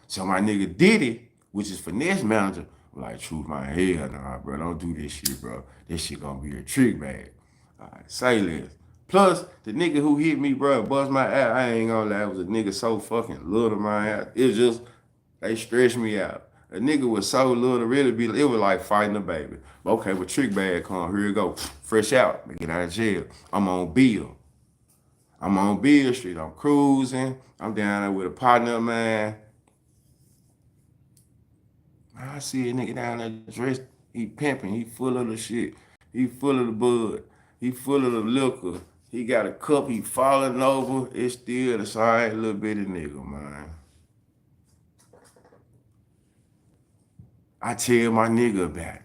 Speaker 2: So my nigga Diddy, which is finesse manager, was like, true, my hell, nah, bro, don't do this shit, bro. This shit gonna be a trick bag. All right, say less. Plus, the nigga who hit me, bro, bust my ass, I ain't gonna lie, it was a nigga so fucking little, man. It just, they stretched me out. A nigga was so little, really be, it was like fighting a baby. But okay, but trick bag come, here you go, fresh out, get out of jail. I'm on Bill. I'm on Bill Street, I'm cruising. I'm down there with a partner of mine. I see a nigga down there dressed, he pimping, he full of the shit. He full of the bud. He full of the liquor. He got a cup, he falling over. It's still the same little bitty nigga, man. I tell my nigga about it.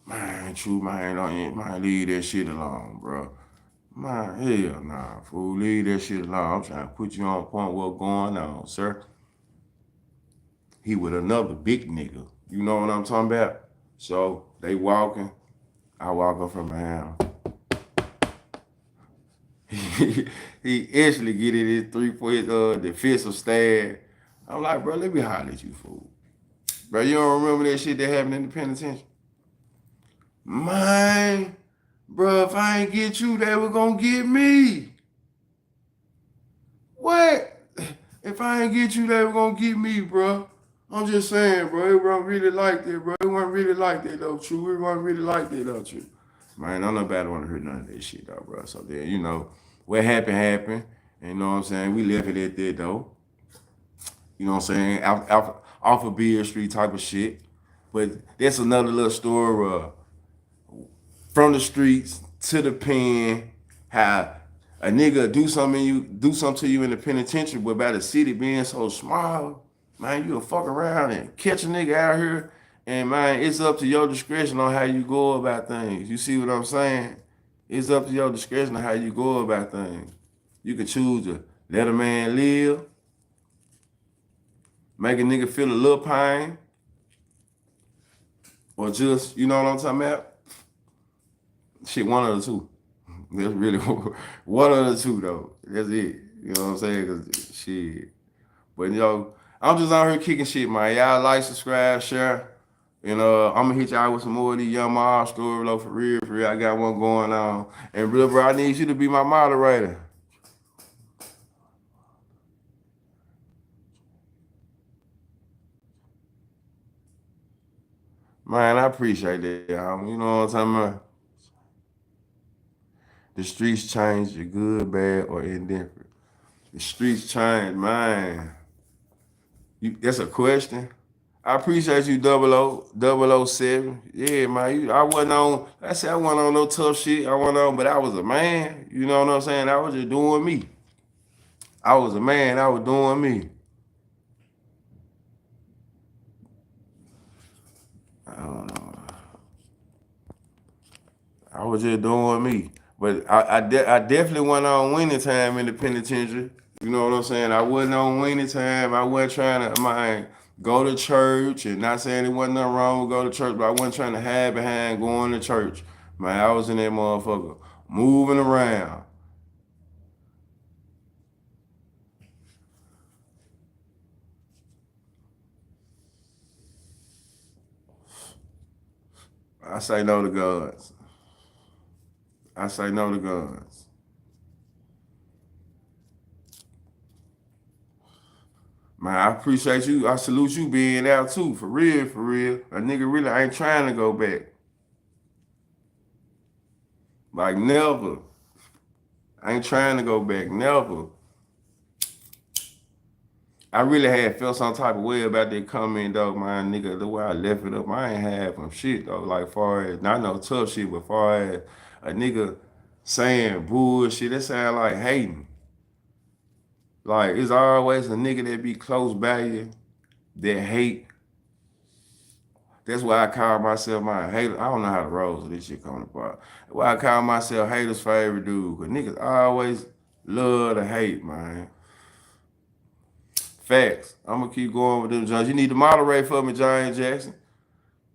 Speaker 2: Man, true, man, man, leave that shit alone, bro. Man, hell nah, fool, leave that shit alone. I'm trying to put you on point what's going on, sir. He with another big nigga. You know what I'm talking about? So they walking. I walk up from behind. He instantly get in his 3-foot defensive stand. I'm like, bro, let me holler at you, fool. Bro, you don't remember that shit that happened in the penitentiary? Man, bro, if I ain't get you, they were gonna get me. What? If I ain't get you, they were gonna get me, bro. I'm just saying, bro, it wasn't really like that, bro. It wasn't really like that, though, true. It wasn't really like that, though, true. Man, I'm nobody want to hear none of that shit, though, bro. So then, what happened, happened. You know what I'm saying? We left it at that, though. You know what I'm saying? Off of Beard Street type of shit. But that's another little story, from the streets to the pen, how a nigga do something to you in the penitentiary, but by the city being so small, man, you'll fuck around and catch a nigga out here, and man, it's up to your discretion on how you go about things. You see what I'm saying? It's up to your discretion on how you go about things. You can choose to let a man live, make a nigga feel a little pain, or just, you know what I'm talking about? Shit, one of the two. That's really one of the two, though. That's it. You know what I'm saying? Cause shit. But I'm just out here kicking shit, man. Y'all like, subscribe, share. And I'm gonna hit y'all with some more of these young mom stories, though, for real, for real. I got one going on. And bro, I need you to be my moderator. Man, I appreciate that, y'all. You know what I'm talking about? The streets change, you good, bad, or indifferent. The streets change, man. That's a question. I appreciate you, 007. Yeah, man. I said I wasn't on no tough shit. I wasn't on, but I was a man. You know what I'm saying? I was just doing me. I was a man. I was doing me. I don't know. I was just doing me. But I definitely went on winning time in the penitentiary. You know what I'm saying? I wasn't on winning time. I wasn't trying to, go to church, and not saying there wasn't nothing wrong with go to church, but I wasn't trying to hide behind going to church. Man, I was in that motherfucker moving around. I say no to guns. I say no to guns. Man, I appreciate you. I salute you being out too. For real, for real. A nigga really ain't trying to go back. Like never. I ain't trying to go back. Never. I really had felt some type of way about that comment, though, man, nigga. The way I left it up, I ain't had from shit, though. Like, far as, not no tough shit, but far as a nigga saying bullshit, that sound like hating. Like, it's always a nigga that be close by you that hate. That's why I call myself my hater. I don't know how to roll, so this shit coming apart. Why I call myself hater's favorite dude. Cause niggas always love to hate, man. Facts. I'm gonna keep going with them, Jones. You need to moderate for me, Giant Jackson.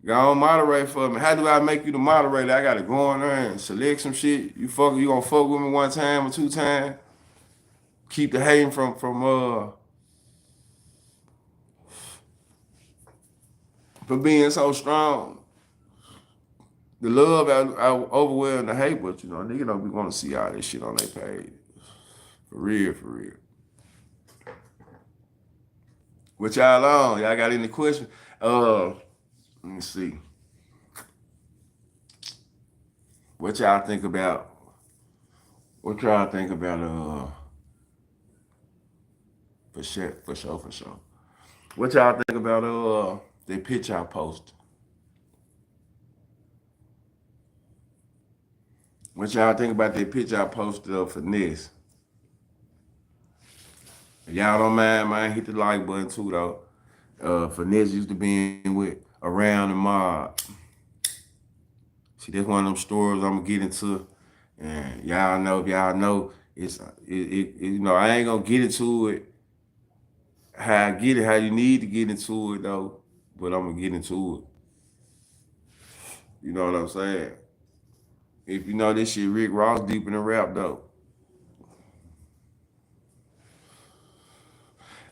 Speaker 2: Go on, moderate for me. How do I make you the moderator? I gotta go in there and select some shit. You gonna fuck with me one time or two times? Keep the hating from being so strong. The love out overwhelming the hate, but nigga don't be want to see all this shit on their page. For real, for real. What y'all on? Y'all got any questions? Let me see. What y'all think about? What y'all think about? For sure, for sure, for sure. What y'all think about the picture I posted? What y'all think about that picture I posted of finesse? If y'all don't mind, man, hit the like button too, though. Finesse used to be in with around the mob. See, that's one of them stories I'm gonna get into, and y'all know if y'all know you know, I ain't gonna get into it how I get it, how you need to get into it though, but I'm gonna get into it. You know what I'm saying? If you know this shit, Rick Ross deep in the rap though.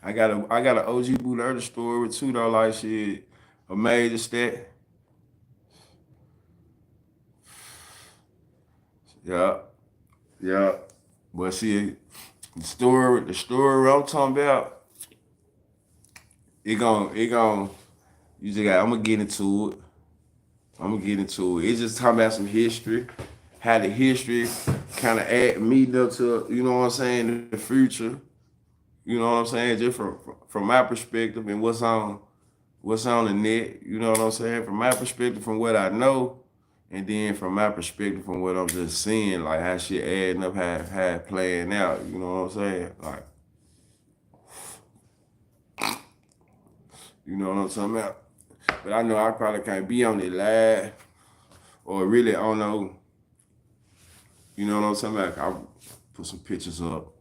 Speaker 2: I got an OG Boulder story too though, like shit, a major stat. Yeah, yeah. But see, the story I'm talking about, it gon' you just got. I'm gonna get into it. I'm gonna get into it. It's just talking about some history, how the history kind of add meeting up to, you know what I'm saying, the future. You know what I'm saying, just from my perspective and what's on the net. You know what I'm saying, from my perspective, from what I know, and then from my perspective, from what I'm just seeing, like how shit adding up, how it playing out. You know what I'm saying, like, you know what I'm talking about. But I know I probably can't be on it live, or really I don't know. You know what I'm saying? Like I'll put some pictures up,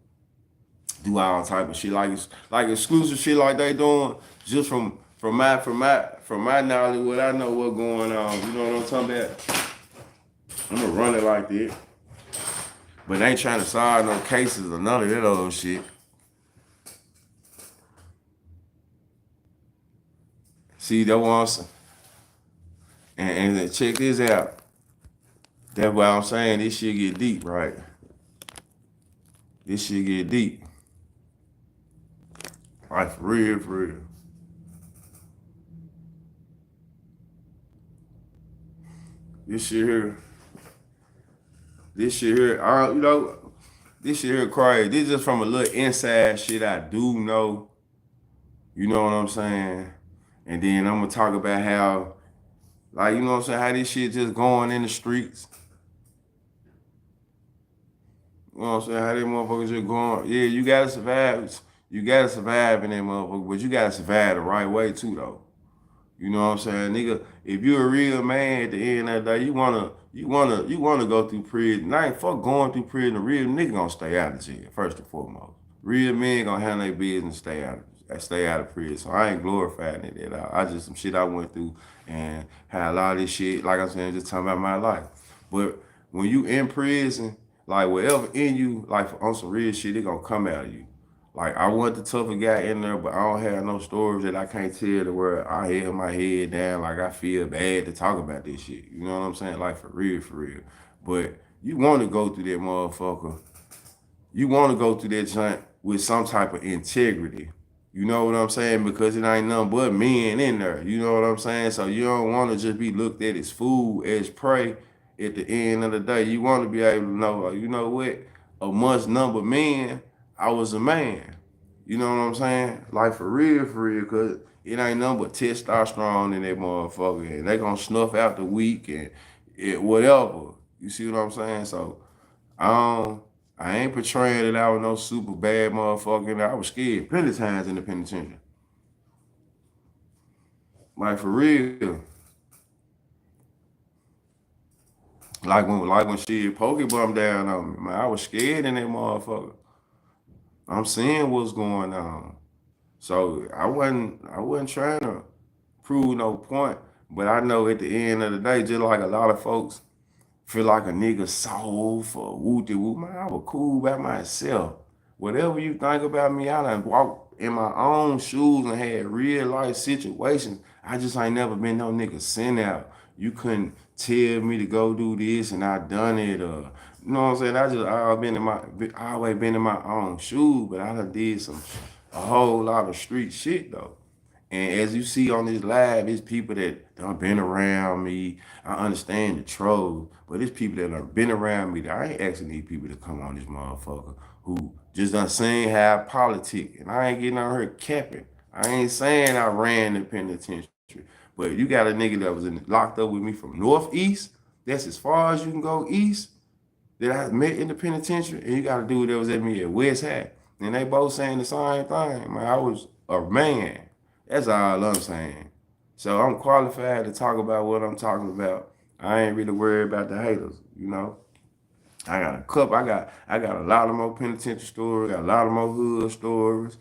Speaker 2: do all type of shit, like exclusive shit like they doing, just from my knowledge, what I know what going on. You know what I'm talking about? I'm gonna run it like that. But they ain't trying to solve no cases or none of that other shit. See, that was, and check this out. That's why I'm saying this shit get deep, right? This shit get deep. Like for real, for real. This shit here, this shit here, this shit here crazy. This is from a little inside shit I do know. You know what I'm saying? And then I'm gonna talk about how, like, you know what I'm saying, how this shit just going in the streets. You know what I'm saying? How they motherfuckers just going. Yeah, you gotta survive. You gotta survive in that motherfucker, but you gotta survive the right way too, though. You know what I'm saying, nigga? If you a real man at the end of the day, you wanna go through prison. I ain't fuck going through prison. A real nigga gonna stay out of jail first and foremost. Real men gonna handle their business, stay out of prison. So I ain't glorifying it at all. I just some shit I went through and had a lot of this shit. Like I'm saying, just talking about my life. But when you in prison, like whatever in you, like on some real shit, it gonna come out of you. Like I wasn't the tougher guy in there, but I don't have no stories that I can't tell to where I held my head down. Like I feel bad to talk about this shit. You know what I'm saying? Like for real, for real. But you want to go through that motherfucker. You want to go through that joint with some type of integrity. You know what I'm saying? Because it ain't nothing but men in there. You know what I'm saying? So you don't want to just be looked at as food, as prey. At the end of the day, you want to be able to know, like, you know what? Amongst number men, I was a man. You know what I'm saying? Like for real, cause it ain't nothing but testosterone in that motherfucker, and they gonna snuff out the weak and whatever. You see what I'm saying? So um, I ain't portraying that I was no super bad motherfucker. And I was scared plenty of times in the penitentiary. Like for real. Like when shit Pokey bumped down on me, man, I was scared in that motherfucker. I'm seeing what's going on. So I wasn't trying to prove no point. But I know at the end of the day, just like a lot of folks feel like a nigga soft or wooty woo. Man, I was cool by myself. Whatever you think about me, I done walked in my own shoes and had real life situations. I just ain't never been no nigga sent out. You couldn't tell me to go do this and I done it. You know what I'm saying? I always been in my own shoes, but I done did a whole lot of street shit though. And as you see on this live, it's people that done been around me. I understand the trolls, but it's people that done been around me that I ain't asking these people to come on this motherfucker who just done seen how I politic. And I ain't getting on here capping. I ain't saying I ran the penitentiary. But you got a nigga that was locked up with me from Northeast. That's as far as you can go east that I met in the penitentiary. And you got a dude that was at me at West Hat. And they both saying the same thing. Man, I was a man. That's all I'm saying. So I'm qualified to talk about what I'm talking about. I ain't really worried about the haters, you know. I got a couple. I got a lot of more penitentiary stories. Got a lot of more hood stories.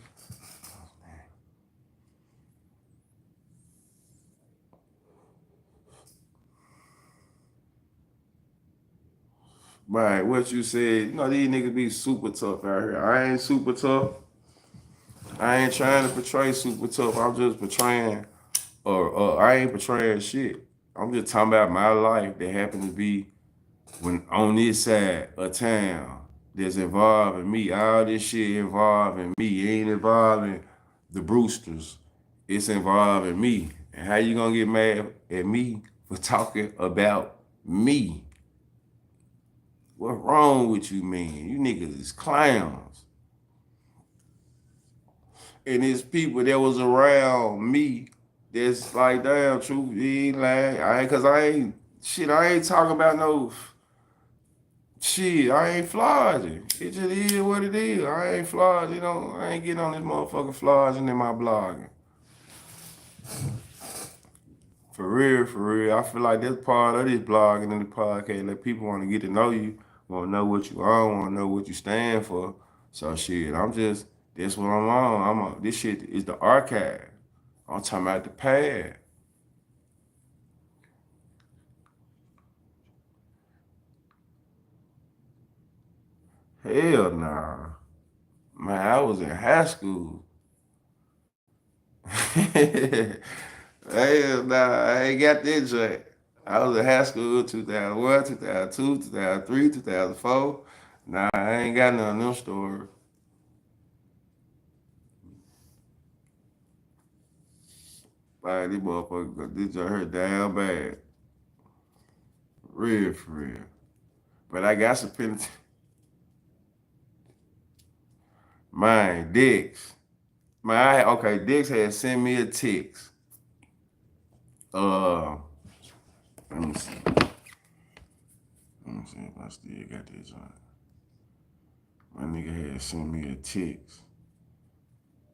Speaker 2: Right, what you said. You know these niggas be super tough out here. I ain't super tough. I ain't trying to portray super tough. I'm just portraying, or I ain't portraying shit. I'm just talking about my life that happened to be when on this side of town that's involving me. All this shit involving me. It ain't involving the Brewsters. It's involving me. And how you gonna get mad at me for talking about me? What's wrong with you, man? You niggas is clowns. And it's people that was around me that's like, damn, truth, he ain't lying. I ain't talking about no shit. I ain't flogging. It just is what it is. I ain't flogging, you know. I ain't getting on this motherfucking flogging in my blogging. For real, for real. I feel like that's part of this blogging and the podcast. Like people want to get to know you, want to know what you are, want to know what you stand for. So shit, that's what I'm on. This shit is the archive. I'm talking about the past. Hell nah. Man, I was in high school. Hell nah, I ain't got that joint. I was in high school 2001, 2002, 2003, 2004. Nah, I ain't got none of them stories. Like, this motherfucker, this joint hurt down bad. Real for real. But I got some penalty. Man, Dix. Okay, Dix had sent me a text. Uh, let me see. Let me see if I still got this on. My nigga had sent me a text,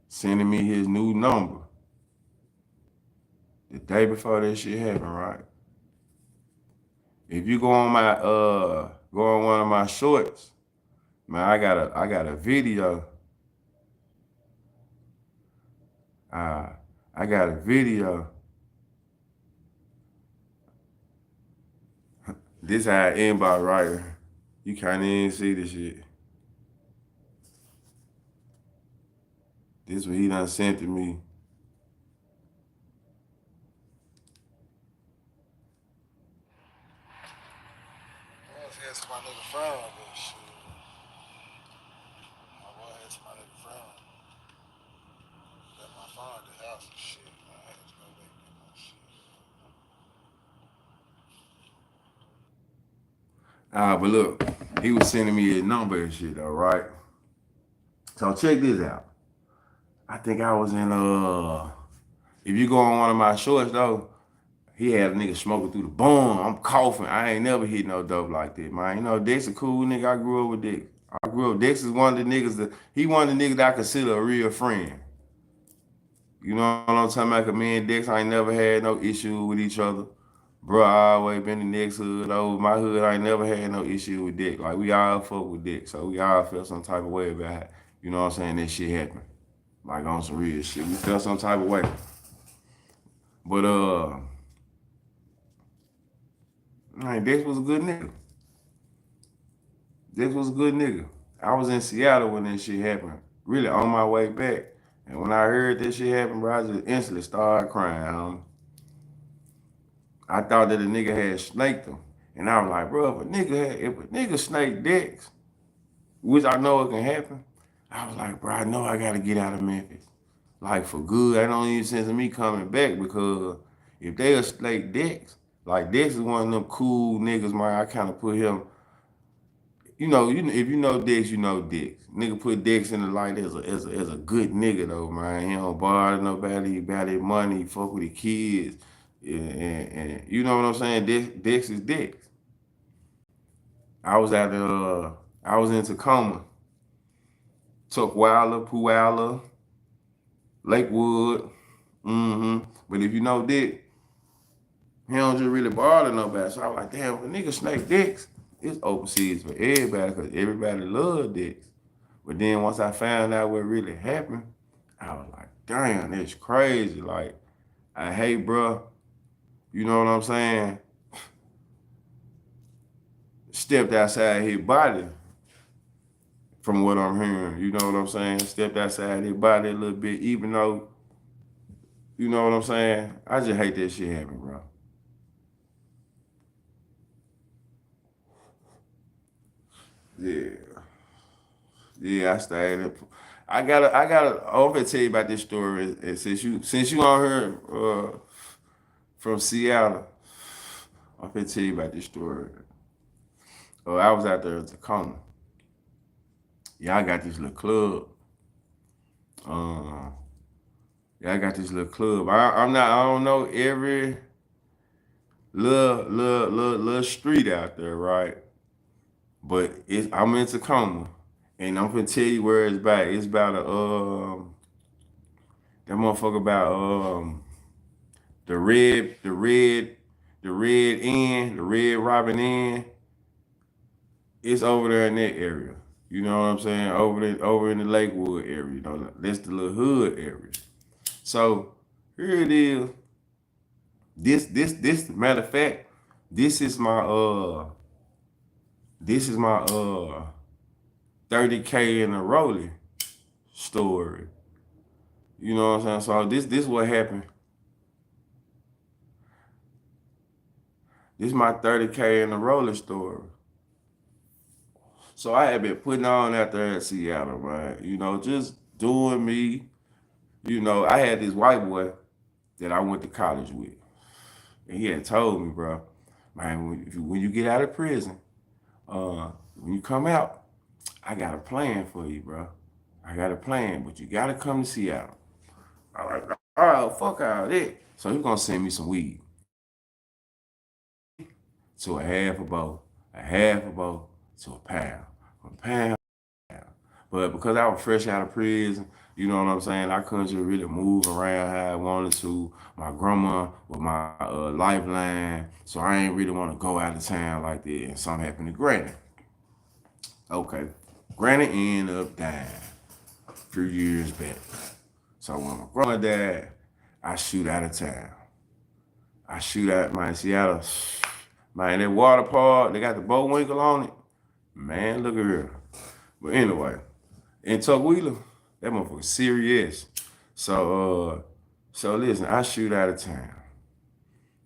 Speaker 2: sending me his new number the day before that shit happened, right? If you go on one of my shorts, man, I got a video. Uh, I got a video. This how I inbox right. You can't even see this shit. This what he done sent to me.
Speaker 1: I was here to my nigga phone, but shit. I was here to my nigga phone. Left my phone at the house and shit. I had to go back and get my shit.
Speaker 2: But look, he was sending me his number and shit, all right? So check this out. I think I was in if you go on one of my shorts though, he had a nigga smoking through the bong. I'm coughing. I ain't never hit no dope like that, man. You know, Dex a cool nigga. I grew up with Dex. Dex is one of the niggas he one of the niggas that I consider a real friend. You know what I'm talking about? 'Cause me and Dex, I ain't never had no issue with each other. Bro, I always been in Dex hood. Over my hood, I ain't never had no issue with Dex. Like, we all fuck with Dex. So we all felt some type of way about it. You know what I'm saying? That shit happened. Like, on some real shit. We felt some type of way. But, man, Dex was a good nigga. Dex was a good nigga. I was in Seattle when that shit happened. Really on my way back. And when I heard that shit happen, bro, I just instantly started crying. I thought that a nigga had snaked him. And I was like, bro, if a nigga snake Dex, which I know it can happen, I was like, bro, I know I gotta get out of Memphis. Like for good. I don't even sense of me coming back because if they a snake Dex, like Dex is one of them cool niggas, man. I kind of put him, if you know Dex, you know Dex. Nigga put Dex in the light as a good nigga though, man. He don't bother nobody about his money, he fuck with his kids. And you know what I'm saying? Dex is Dex. I was at I was in Tacoma, Tuckweiler, Puyallup, Lakewood. But if you know Dick, he don't just really bother nobody. So I was like, damn, if a nigga snake dicks, it's open seas for everybody because everybody love dicks. But then once I found out what really happened, I was like, damn, that's crazy. Like, I hate, bro. You know what I'm saying? Stepped outside his body from what I'm hearing. You know what I'm saying? Stepped outside his body a little bit, even though, you know what I'm saying? I just hate that shit happening, bro. Yeah. Yeah, I stayed up. I'm gonna tell you about this story. And since you on here from Seattle, I'm gonna tell you about this story. I was out there in Tacoma. Yeah, I got this little club. Uh, yeah, I got this little club. I don't know every little street out there, right? But I'm in Tacoma, and I'm gonna tell you where it's about. It's about that motherfucker about the red, the red, the red inn, the red robin inn. It's over there in that area. You know what I'm saying? Over in the Lakewood area. You know, that's the little hood area. So here it is. This matter of fact, this is my uh this is my 30K in a rolling story. You know what I'm saying? So this what happened. This is my 30K in a rolling story. So I had been putting on out there in Seattle, man. You know, just doing me. You know, I had this white boy that I went to college with. And he had told me, bro, man, when you get out of prison, when you come out, I got a plan for you, bro. I got a plan, but you gotta come to Seattle. I'm like, all right, fuck all that. So he's gonna send me some weed to a half a bowl to a pound, from a pound. But because I was fresh out of prison, you know what I'm saying, I couldn't just really move around how I wanted to. My grandma was my lifeline, so I ain't really want to go out of town like that. And something happened to Granny. Okay, Granny ended up dying a few years back. So when my grandma died, I shoot out of town. I shoot out my Seattle. Man, that water park, they got the bow winkle on it. Man, look at here. But anyway, in Tukwila, that motherfucker serious. So so listen, I shoot out of town.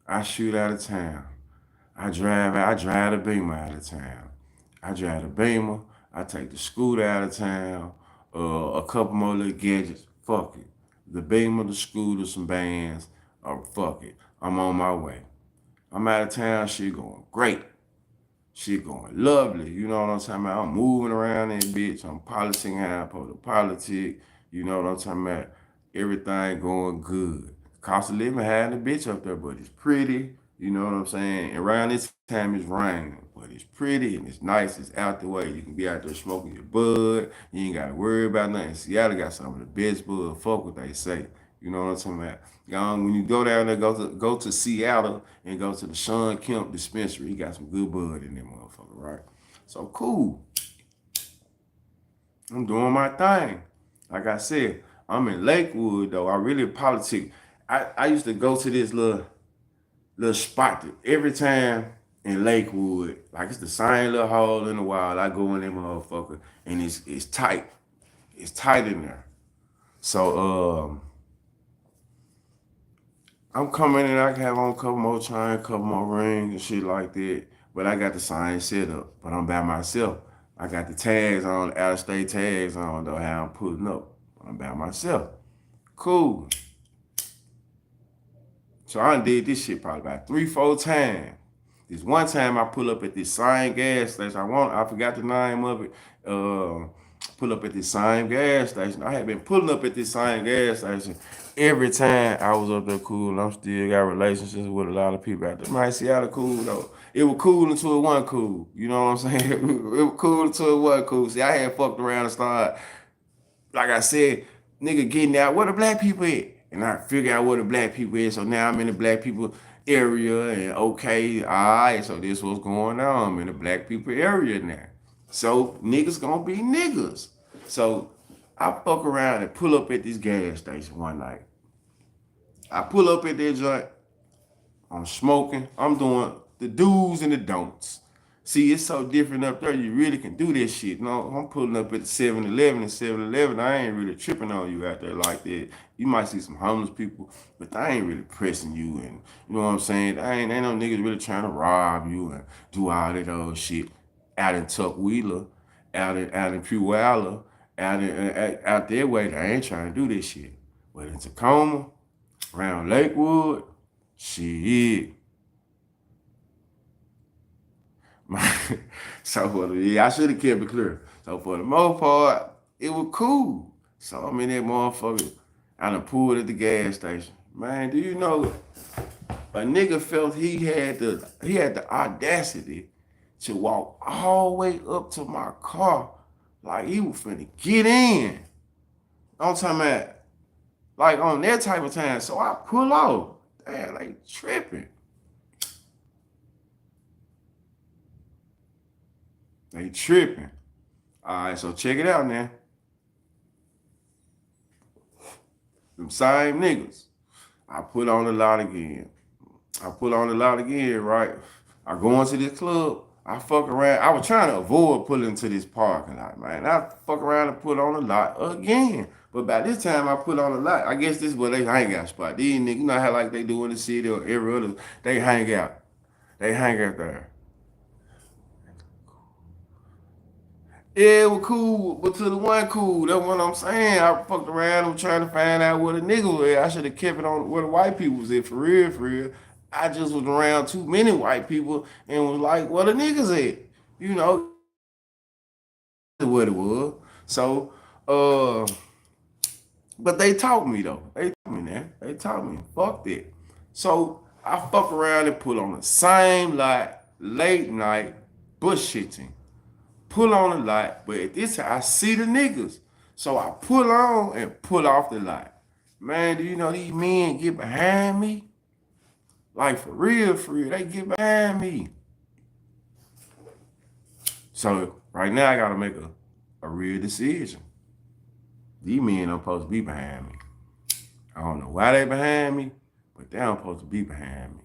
Speaker 2: I shoot out of town. I drive the Beamer out of town. I drive the Beamer. I take the scooter out of town. A couple more little gadgets. Fuck it. The Beamer, the scooter, some bands. Fuck it. I'm on my way. I'm out of town. Shit going great. Shit going lovely. You know what I'm talking about? I'm moving around that bitch. I'm politicking how I'm supposed to politic. You know what I'm talking about? Everything going good. Cost of living high in the bitch up there, but it's pretty. You know what I'm saying? And around this time it's raining, but it's pretty and it's nice. It's out the way. You can be out there smoking your bud. You ain't got to worry about nothing. Seattle got some of the best bud. Fuck what they say. You know what I'm talking about? When you go down there, go to Seattle and go to the Sean Kemp dispensary. He got some good bud in that motherfucker, right? So cool. I'm doing my thing. Like I said, I'm in Lakewood though. I really politic. I used to go to this little spot that every time in Lakewood, like it's the same little hole in the wall. I go in that motherfucker and it's tight. It's tight in there. So I'm coming in, I can have on a couple more chains, a couple more rings and shit like that. But I got the same setup, but I'm by myself. I got the tags on, out of state tags on, though, how I'm putting up. I'm by myself. Cool. So I done did this shit probably about 3, 4 times. This one time I pull up at this same gas station. I forgot the name of it. Pull up at this same gas station. I had been pulling up at this same gas station every time I was up there cool. I'm still got relationships with a lot of people out there. Man, Seattle cool though. It was cool until it wasn't cool. You know what I'm saying? It was cool until it wasn't cool. See, I had fucked around and started, like I said, nigga getting out. Where the black people at? and I figure out where the black people is. So now I'm in the black people area, and okay, all right, so this what's going on. I'm in the black people area now. So niggas gonna be niggas. So I fuck around and pull up at this gas station one night. I pull up at that joint. I'm smoking. I'm doing the do's and the don'ts. See, it's so different up there. You really can do this shit. No, I'm pulling up at the 7-Eleven and 7-Eleven. I ain't really tripping on you out there like that. You might see some homeless people, but I ain't really pressing you. And you know what I'm saying? Ain't no niggas really trying to rob you and do all that old shit out in Tukwila, out in Puyallup, out their way. They ain't trying to do this shit. But in Tacoma, around Lakewood, shit. So I should have kept it clear. So for the most part, it was cool. So I'm in that motherfucker. I done pulled at the gas station. Man, do you know a nigga felt he had the audacity to walk all the way up to my car like he was finna get in. I'm talking about like on that type of time. So I pull off. Damn, like tripping. They tripping. All right, so check it out now. Them same niggas. I put on the lot again. Right? I go into this club. I fuck around. I was trying to avoid pulling into this parking lot, man. I fuck around and put on the lot again. But by this time, I put on the lot. I guess this is where they hang out spot. These niggas, you know how like they do in the city or every other, they hang out. They hang out there. Yeah, it was cool, but to the one cool, that's what I'm saying. I fucked around, I'm trying to find out where the nigga was at. I should have kept it on where the white people was at, for real, for real. I just was around too many white people and was like, where the niggas at? You know, what it was. So, but they taught me though. They taught me, man. They taught me. Fuck that. So I fuck around and put on the same lot late night bullshitting. Pull on the lot, but at this time I see the niggas. So I pull on and pull off the lot. Man, do you know these men get behind me? Like for real, they get behind me. So right now I gotta make a real decision. These men are supposed to be behind me. I don't know why they behind me, but they don't supposed to be behind me.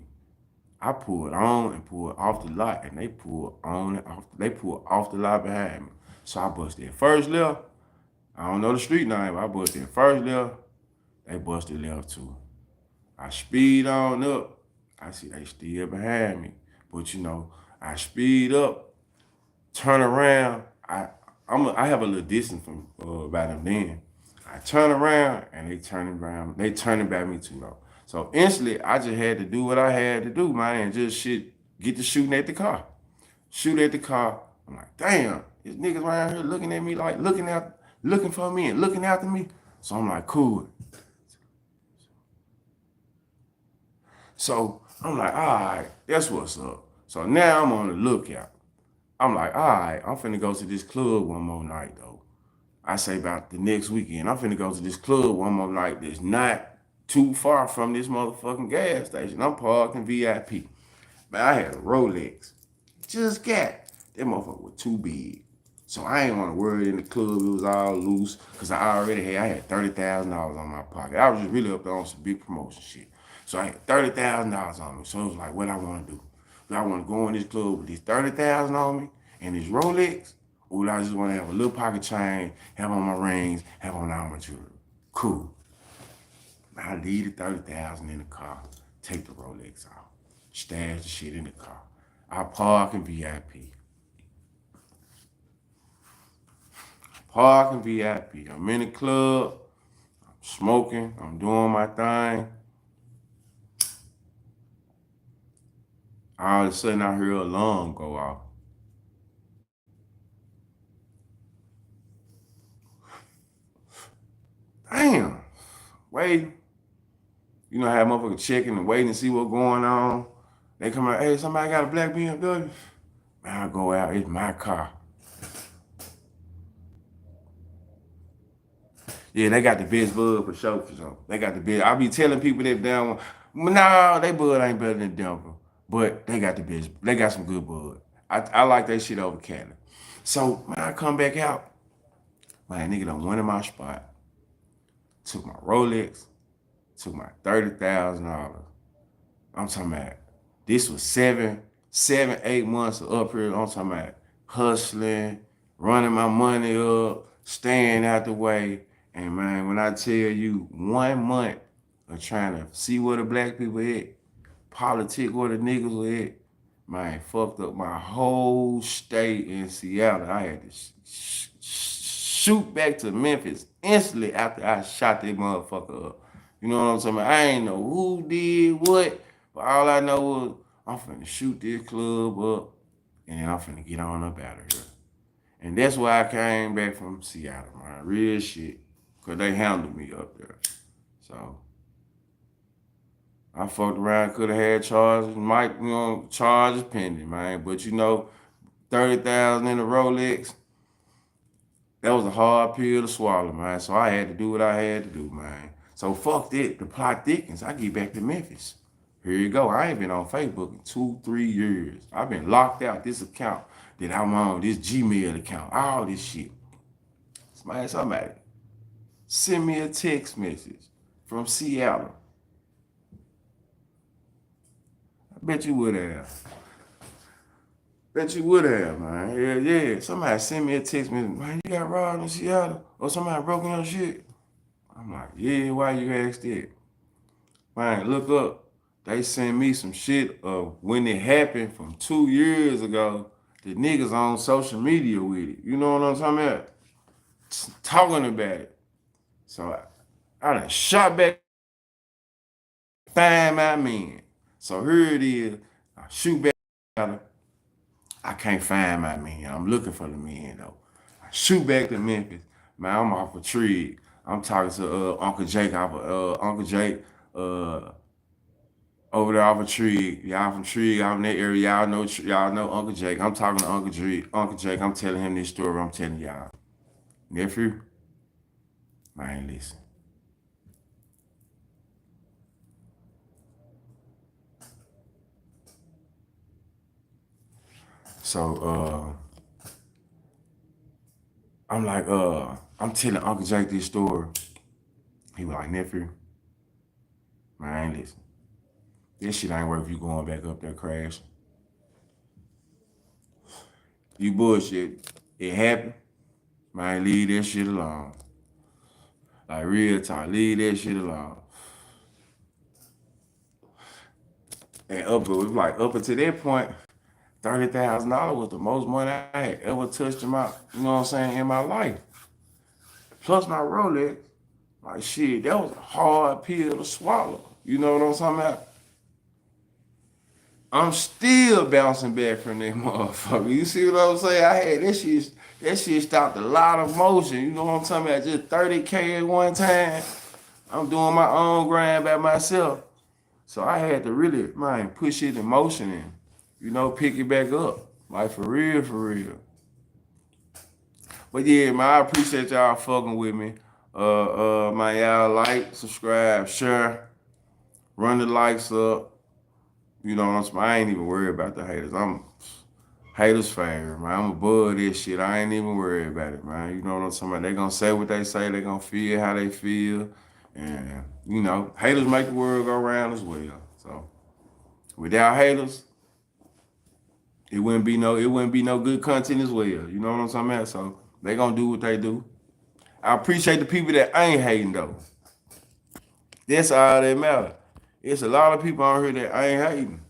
Speaker 2: I pulled on and pulled off the lot, and they pulled on and off. They pulled off the lot behind me. So I busted first left. I don't know the street name, but I busted first left. They busted left too. I speed on up. I see they still behind me, but you know I speed up, turn around. I have a little distance from by them then. I turn around and they turning around. They turning back me too though. So instantly, I just had to do what I had to do, man, and just get to shooting at the car. Shoot at the car. I'm like, damn, these niggas around here looking at me like looking for me and looking after me. So I'm like, cool. So I'm like, all right, that's what's up. So now I'm on the lookout. I'm like, all right, I'm finna go to this club one more night though. I say about the next weekend. I'm finna go to this club one more night that's not too far from this motherfucking gas station. I'm parking VIP. Man, I had a Rolex. Just got. That motherfucker was too big. So I ain't want to worry in the club. It was all loose. Because I had $30,000 on my pocket. I was just really up there on some big promotion shit. So I had $30,000 on me. So it was like, what I want to do? Do I want to go in this club with this $30,000 on me and this Rolex? Or do I just want to have a little pocket chain, have on my rings, have on all my jewelry? Cool. I leave the $30,000 in the car, take the Rolex off, stash the shit in the car. I park in VIP. I'm in the club, I'm smoking, I'm doing my thing. All of a sudden I hear an alarm go off. Damn. Wait. You know how motherfuckers checking and waiting to see what's going on. They come out, hey, somebody got a black BMW? Man, I go out, it's my car. Yeah, they got the best bud for sure, for sure. They got the best. I be telling people that down, nah, they bud ain't better than Denver, but they got the best. They got some good bud. I like that shit over Cali. So when I come back out, man, nigga done went in my spot, took my Rolex, took my $30,000. I'm talking about this was 8 months of up here. I'm talking about hustling, running my money up, staying out the way. And man, when I tell you 1 month of trying to see where the black people at, politic where the niggas were at, man, fucked up my whole state in Seattle. I had to shoot back to Memphis instantly after I shot that motherfucker up. You know what I'm saying? I ain't know who did what, but all I know was I'm finna shoot this club up and then I'm finna get on up out of here. And that's why I came back from Seattle, man. Real shit. Cause they handled me up there. So I fucked around, could have had charges, charges pending, man. But 30,000 in a Rolex, that was a hard pill to swallow, man. So I had to do what I had to do, man. So fuck it. The plot thickens. I get back to Memphis. Here you go. I ain't been on Facebook in 2, 3 years. I've been locked out this account that I'm on, this Gmail account, all this shit. Man, somebody send me a text message from Seattle. I bet you would have. Bet you would have, man. Yeah. Somebody send me a text message. Man, you got robbed in Seattle? Or somebody broke in your shit? I'm like, yeah, why you ask that? Man, look up. They sent me some shit of when it happened from 2 years ago. The niggas on social media with it. You know what I'm talking about? Talking about it. So I done shot back, find my man. So here it is. I shoot back. I can't find my man. I'm looking for the man though. I shoot back to Memphis. Man, I'm off a tree. I'm talking to Uncle Jake off of Uncle Jake over there off a tree. Y'all from Tree out in that area. Y'all know Uncle Jake. I'm talking to Uncle Jake. I'm telling him this story. I'm telling y'all. Nephew, man, listen. So I'm like, I'm telling Uncle Jake this story. He was like, nephew, man, listen. This shit ain't worth you going back up there crashing. You bullshit. It happened. Man, leave that shit alone. Like real talk, leave that shit alone. And it was like up until that point, $30,000 was the most money I had ever touched in my, you know what I'm saying, in my life. Plus my Rolex, like shit, that was a hard pill to swallow. You know what I'm talking about? I'm still bouncing back from that motherfucker. You see what I'm saying? I had that shit stopped a lot of motion. You know what I'm talking about? Just 30K at one time. I'm doing my own grind by myself. So I had to really, man, push it in motion and, pick it back up. Like for real, for real. But yeah, man, I appreciate y'all fucking with me. Man, y'all like, subscribe, share, run the likes up. You know what I'm saying? I ain't even worried about the haters. I'm haters favorite, man. I'm above this shit. I ain't even worried about it, man. You know what I'm talking about? They gonna say what they say. They gonna feel how they feel. And, haters make the world go round as well. So without haters, it wouldn't be no good content as well. You know what I'm talking about? So they gonna do what they do. I appreciate the people that ain't hating though. That's all that matter. It's a lot of people on here that ain't hating.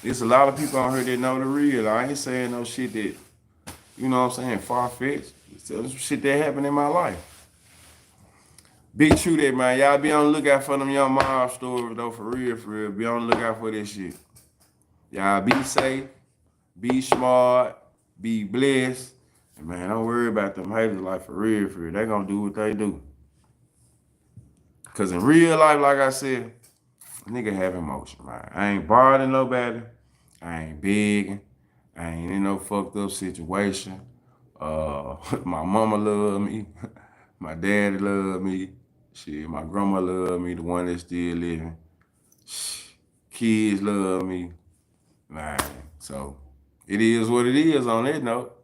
Speaker 2: It's a lot of people on here that know the real. I ain't saying no shit that, what I'm saying, far-fetched. It's some shit that happened in my life. BigTruDat, man. Y'all be on the lookout for them young mob stories, though, for real, for real. Be on the lookout for this shit. Y'all be safe, be smart, be blessed. And, man, don't worry about them haters, like, for real, for real. They gonna do what they do. Because in real life, like I said, nigga have emotion, man. I ain't bothering nobody. I ain't begging. I ain't in no fucked up situation. My mama love me. My daddy loved me. Shit, my grandma loved me, the one that's still living. Kids love me. Man, so it is what it is on that note.